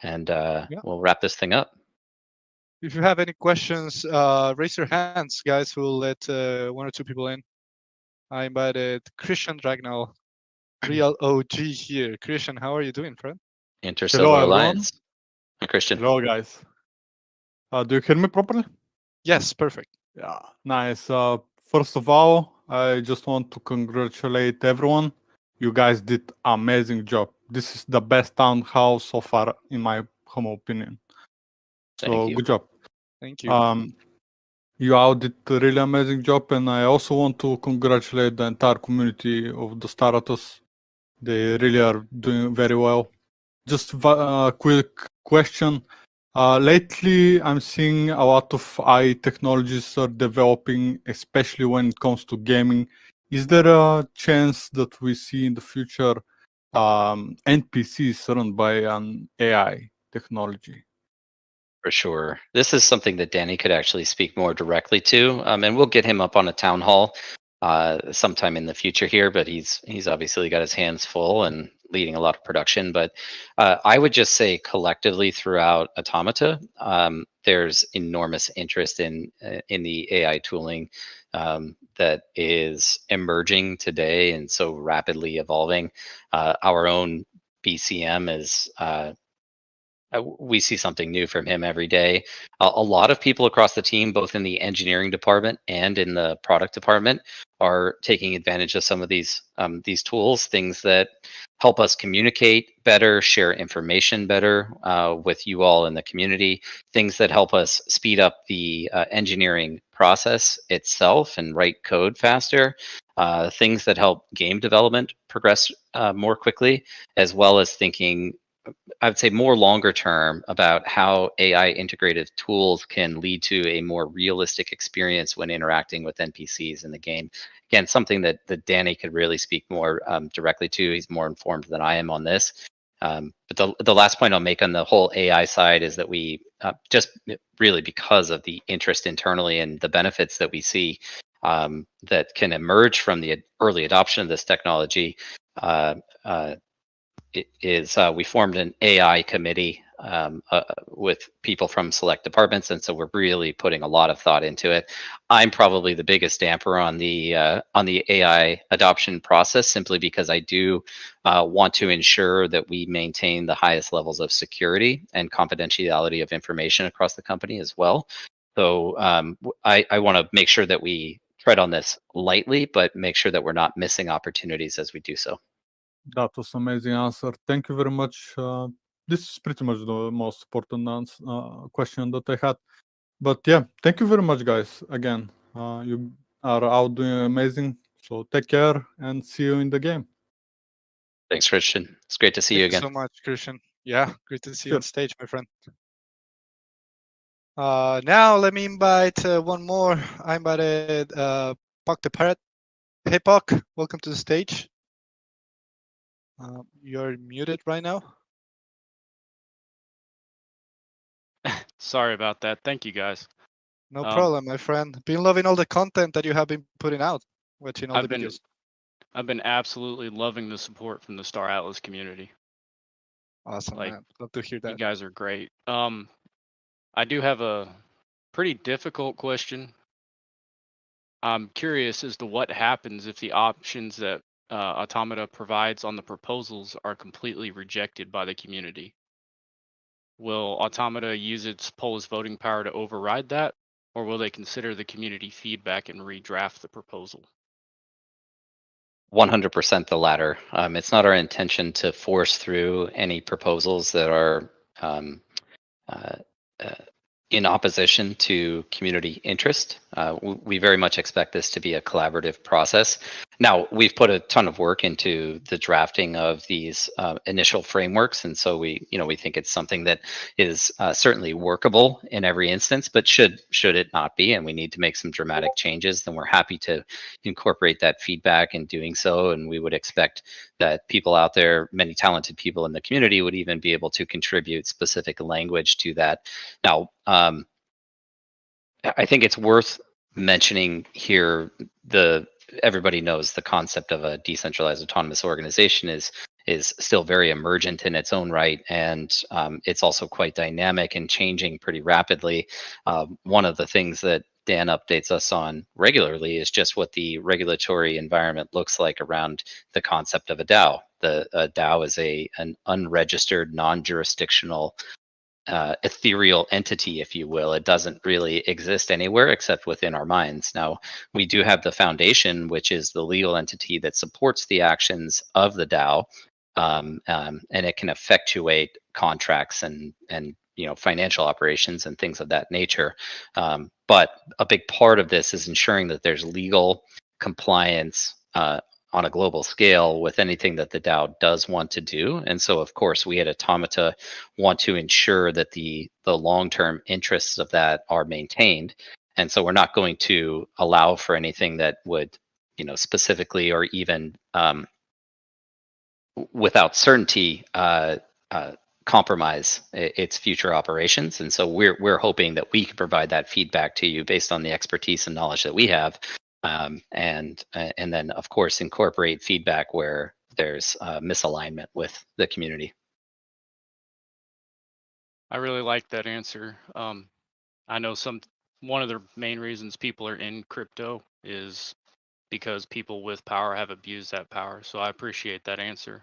Yeah. we'll wrap this thing up. If you have any questions, raise your hands, guys. We'll let one or two people in. I invited Christian Dragnall, real OG here. Christian, how are you doing, friend? Interstellar everyone. Alliance. Hi, Christian. Hello, guys. Do you hear me properly? Yes, perfect. Yeah, nice. First of all, I just want to congratulate everyone. You guys did amazing job. This is the best town hall so far, in my humble opinion. Thank So you. good job. Thank you. You all did a really amazing job, and I also want to congratulate the entire community of the Staratos. They really are doing very well. Just a quick question. Lately, I'm seeing a lot of AI technologies are developing, especially when it comes to gaming. Is there a chance that we see in the future NPCs run by an AI technology? For sure. This is something that Danny could actually speak more directly to, and we'll get him up on a town hall sometime in the future here. But he's obviously got his hands full and leading a lot of production. But I would just say collectively throughout Automata, there's enormous interest in the AI tooling that is emerging today and so rapidly evolving. Our own BCM is. We see something new from him every day. A lot of people across the team, both in the engineering department and in the product department, are taking advantage of some of these tools, things that help us communicate better, share information better with you all in the community, things that help us speed up the engineering process itself and write code faster, things that help game development progress more quickly, as well as thinking I would say more longer term about how AI integrated tools can lead to a more realistic experience when interacting with NPCs in the game. Again, something that Danny could really speak more directly to. He's more informed than I am on this. But the last point I'll make on the whole AI side is that we just really because of the interest internally and the benefits that we see that can emerge from the early adoption of this technology. We formed an AI committee with people from select departments, and so we're really putting a lot of thought into it. I'm probably the biggest damper on the AI adoption process, simply because I do want to ensure that we maintain the highest levels of security and confidentiality of information across the company as well. So I want to make sure that we tread on this lightly, but make sure that we're not missing opportunities as we do so. That was amazing answer. Thank you very much. This is pretty much the most important question that I had. But yeah, thank you very much, guys. Again, you are out doing amazing. So take care and see you in the game. Thanks, Christian. It's great to see you Thank you again. so much, Christian. Yeah, great to see you Sure. on stage, my friend. Now let me invite one more. I invited Puck the Parrot. Hey, Puck, welcome to the stage. You're muted right now. Sorry about that. Thank you, guys. No problem, my friend. Been loving all the content that you have been putting out, watching all the videos. I've been absolutely loving the support from the Star Atlas community. Awesome, Like, man. Love to hear You that. guys are great. I do have a pretty difficult question. I'm curious as to what happens if the options that Automata provides on the proposals are completely rejected by the community. Will Automata use its Polish voting power to override that, or will they consider the community feedback and redraft the proposal? 100% the latter. It's not our intention to force through any proposals that are um, uh, uh, in opposition to community interest. We very much expect this to be a collaborative process. Now, we've put a ton of work into the drafting of these initial frameworks, and so we think it's something that is certainly workable in every instance. But should it not be, and we need to make some dramatic changes, then we're happy to incorporate that feedback in doing so. And we would expect that people out there, many talented people in the community, would even be able to contribute specific language to that. Now, I think it's worth mentioning here, everybody knows the concept of a decentralized autonomous organization is still very emergent in its own right, and it's also quite dynamic and changing pretty rapidly. One of the things that Dan updates us on regularly is just what the regulatory environment looks like around the concept of a DAO. A DAO is an unregistered, non-jurisdictional ethereal entity, if you will. It doesn't really exist anywhere except within our minds. Now, we do have the foundation, which is the legal entity that supports the actions of the DAO, and it can effectuate contracts and financial operations and things of that nature. But a big part of this is ensuring that there's legal compliance on a global scale with anything that the DAO does want to do. And so, of course, we at Automata want to ensure that the long-term interests of that are maintained. And so we're not going to allow for anything that would, specifically or even without certainty compromise its future operations. And so we're hoping that we can provide that feedback to you based on the expertise and knowledge that we have. And then, of course, incorporate feedback where there's misalignment with the community. I really like that answer. I know one of the main reasons people are in crypto is because people with power have abused that power. So I appreciate that answer.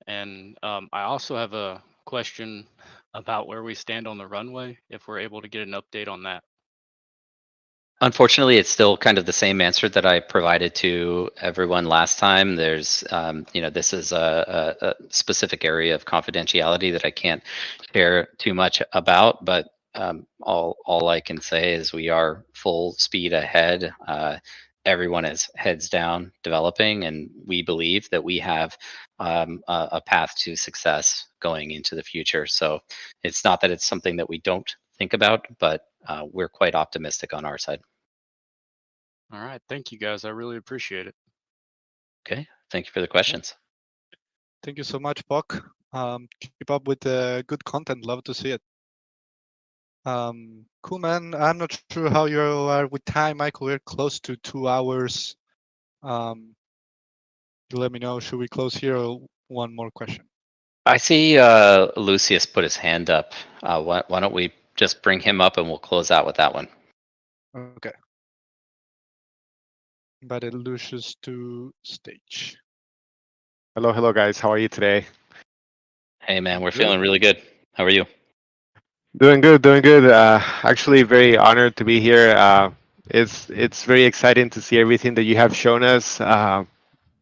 And I also have a question about where we stand on the runway, if we're able to get an update on that. Unfortunately, it's still kind of the same answer that I provided to everyone last time. There's, this is a specific area of confidentiality that I can't share too much about, but all I can say is we are full speed ahead. Everyone is heads down developing, and we believe that we have a path to success going into the future. So it's not that it's something that we don't think about, but we're quite optimistic on our side. All right. Thank you, guys. I really appreciate it. Okay. Thank you for the questions. Thank you so much, Puck. Keep up with the good content. Love to see it. Cool, man. I'm not sure how you are with time, Michael. We're close to 2 hours. Let me know. Should we close here or one more question? I see Lucius put his hand up. Why don't we just bring him up and we'll close out with that one. Okay. Invited Lucius to stage. Hello, guys. How are you today? Hey, man, we're Good. feeling really good. How are you? Doing good, doing good. Actually, very honored to be here. It's very exciting to see everything that you have shown us.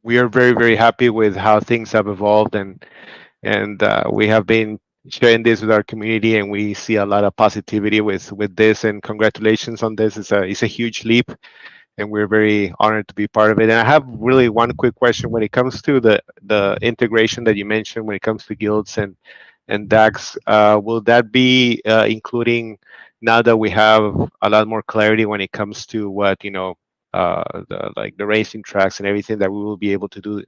We are very, very happy with how things have evolved, and we have been sharing this with our community, and we see a lot of positivity with this. And congratulations on this. It's a huge leap, and we're very honored to be part of it. And I have really one quick question when it comes to the integration that you mentioned when it comes to guilds and DAX. Will that be including, now that we have a lot more clarity when it comes to what the racing tracks and everything that we will be able to do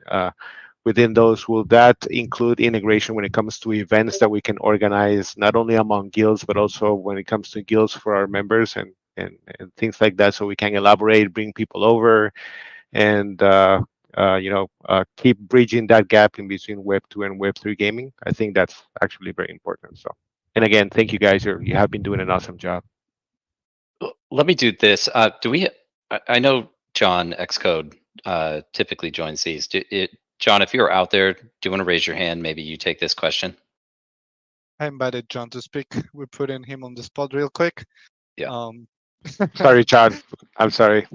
within those? Will that include integration when it comes to events that we can organize not only among guilds but also when it comes to guilds for our members and things like that, so we can elaborate, bring people over, and keep bridging that gap in between Web 2 and Web 3 gaming? I think that's actually very important. So, and again, thank you guys. You have been doing an awesome job. Let me do this. I know John Xcode typically joins these. John, if you're out there, do you want to raise your hand? Maybe you take this question. I invited John to speak. We're putting him on the spot real quick. Yeah. Sorry, Chad. I'm sorry.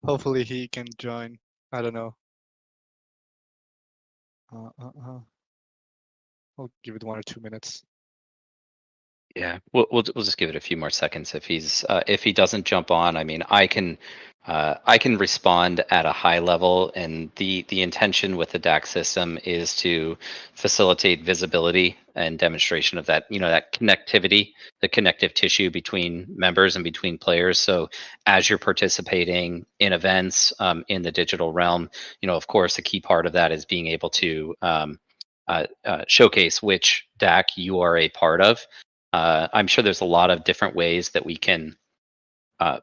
Hopefully he can join. I don't know. I'll give it 1 or 2 minutes. Yeah, we'll just give it a few more seconds. If he doesn't jump on, I mean, I can respond at a high level, and the intention with the DAC system is to facilitate visibility and demonstration of that, that connectivity, the connective tissue between members and between players. So as you're participating in events in the digital realm, of course, a key part of that is being able to showcase which DAC you are a part of. I'm sure there's a lot of different ways that we can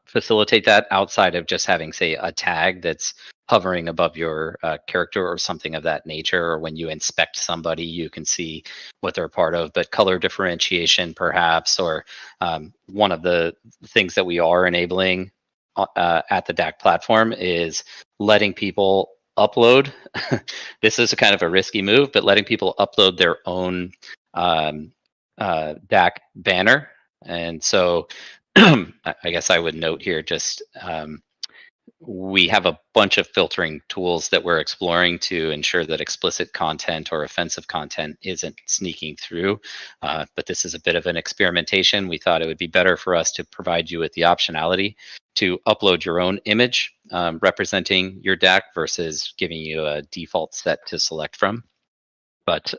facilitate that outside of just having, say, a tag that's hovering above your character or something of that nature. Or when you inspect somebody, you can see what they're part of. But color differentiation, perhaps, or one of the things that we are enabling at the DAC platform is letting people upload. This is a kind of a risky move, but letting people upload their own DAC banner. And so I guess I would note here just we have a bunch of filtering tools that we're exploring to ensure that explicit content or offensive content isn't sneaking through. But this is a bit of an experimentation. We thought it would be better for us to provide you with the optionality to upload your own image representing your DAC versus giving you a default set to select from. But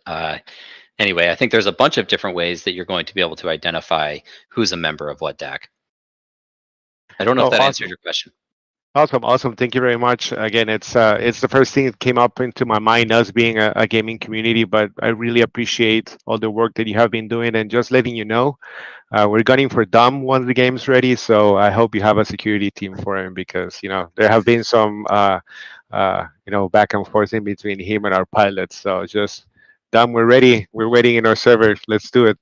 anyway, I think there's a bunch of different ways that you're going to be able to identify who's a member of what DAC. I don't know if that answered your question. Awesome. Thank you very much. Again, it's the first thing that came up into my mind, us being a gaming community, but I really appreciate all the work that you have been doing. And just letting you know, we're gunning for Dom once the game's ready. So I hope you have a security team for him, because there have been some back and forth in between him and our pilots. So just Dom, we're ready. We're waiting in our server. Let's do it.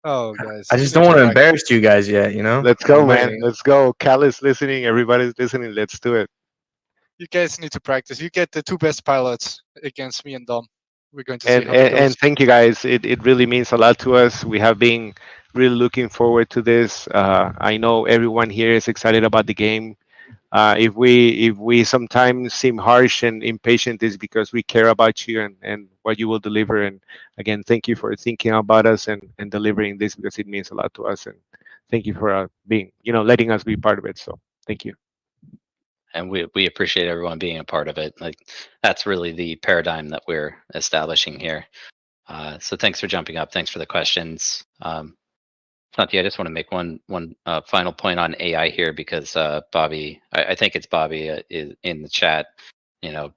Oh, guys. I just don't want to embarrass you guys yet, Let's go, I'm man. waiting. Let's go. Cal is listening. Everybody's listening. Let's do it. You guys need to practice. You get the two best pilots against me and Dom. We're going to see And, how it and, goes. and thank you guys. It really means a lot to us. We have been really looking forward to this. I know everyone here is excited about the game. If we sometimes seem harsh and impatient, is because we care about you and what you will deliver. And again, thank you for thinking about us and delivering this, because it means a lot to us. And thank you for being, letting us be part of it. So thank you. And we appreciate everyone being a part of it. Like, that's really the paradigm that we're establishing here. So thanks for jumping up. Thanks for the questions. Santi, I just want to make one final point on AI here, because Bobby, I think it's Bobby is in the chat,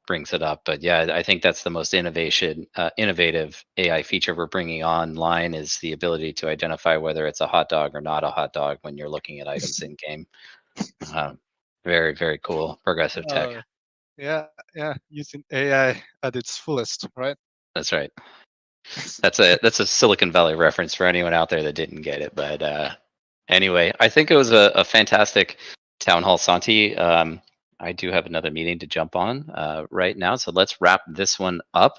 brings it up. But yeah, I think that's the most innovative AI feature we're bringing online, is the ability to identify whether it's a hot dog or not a hot dog when you're looking at items in game. Very, very cool, progressive tech. Yeah, using AI at its fullest, right? That's right. That's a Silicon Valley reference for anyone out there that didn't get it. But anyway, I think it was a fantastic town hall, Santi. I do have another meeting to jump on right now, so let's wrap this one up.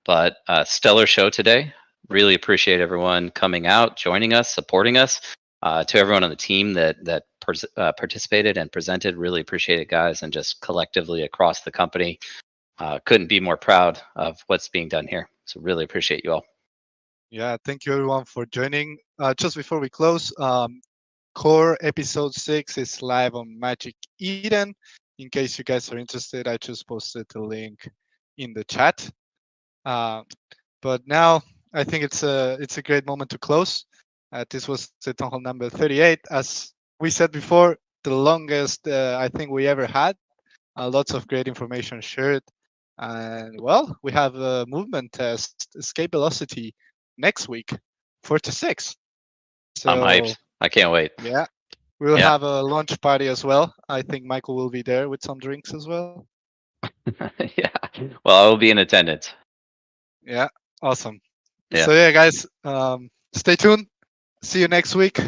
But stellar show today. Really appreciate everyone coming out, joining us, supporting us. To everyone on the team that participated and presented, really appreciate it, guys, and just collectively across the company. Couldn't be more proud of what's being done here. So really appreciate you all. Yeah, thank you everyone for joining. Just before we close, Core Episode 6 is live on Magic Eden. In case you guys are interested, I just posted the link in the chat. But now I think it's a great moment to close. This was the Town Hall number 38. As we said before, the longest I think we ever had. Lots of great information shared. And well, we have a movement test, escape velocity, next week, 4 to 6. So I'm hyped. I can't wait. Yeah, we'll have a launch party as well. I think Michael will be there with some drinks as well. Yeah. Well, I will be in attendance. Yeah, awesome. Yeah. So yeah, guys, stay tuned. See you next week.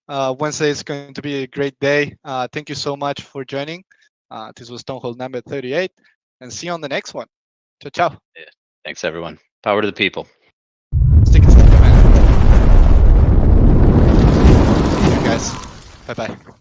Wednesday is going to be a great day. Thank you so much for joining. This was Town Hall number 38, and see you on the next one. Ciao, ciao. Yeah. Thanks, everyone. Power to the people. Stick it to the man. guys. Bye bye.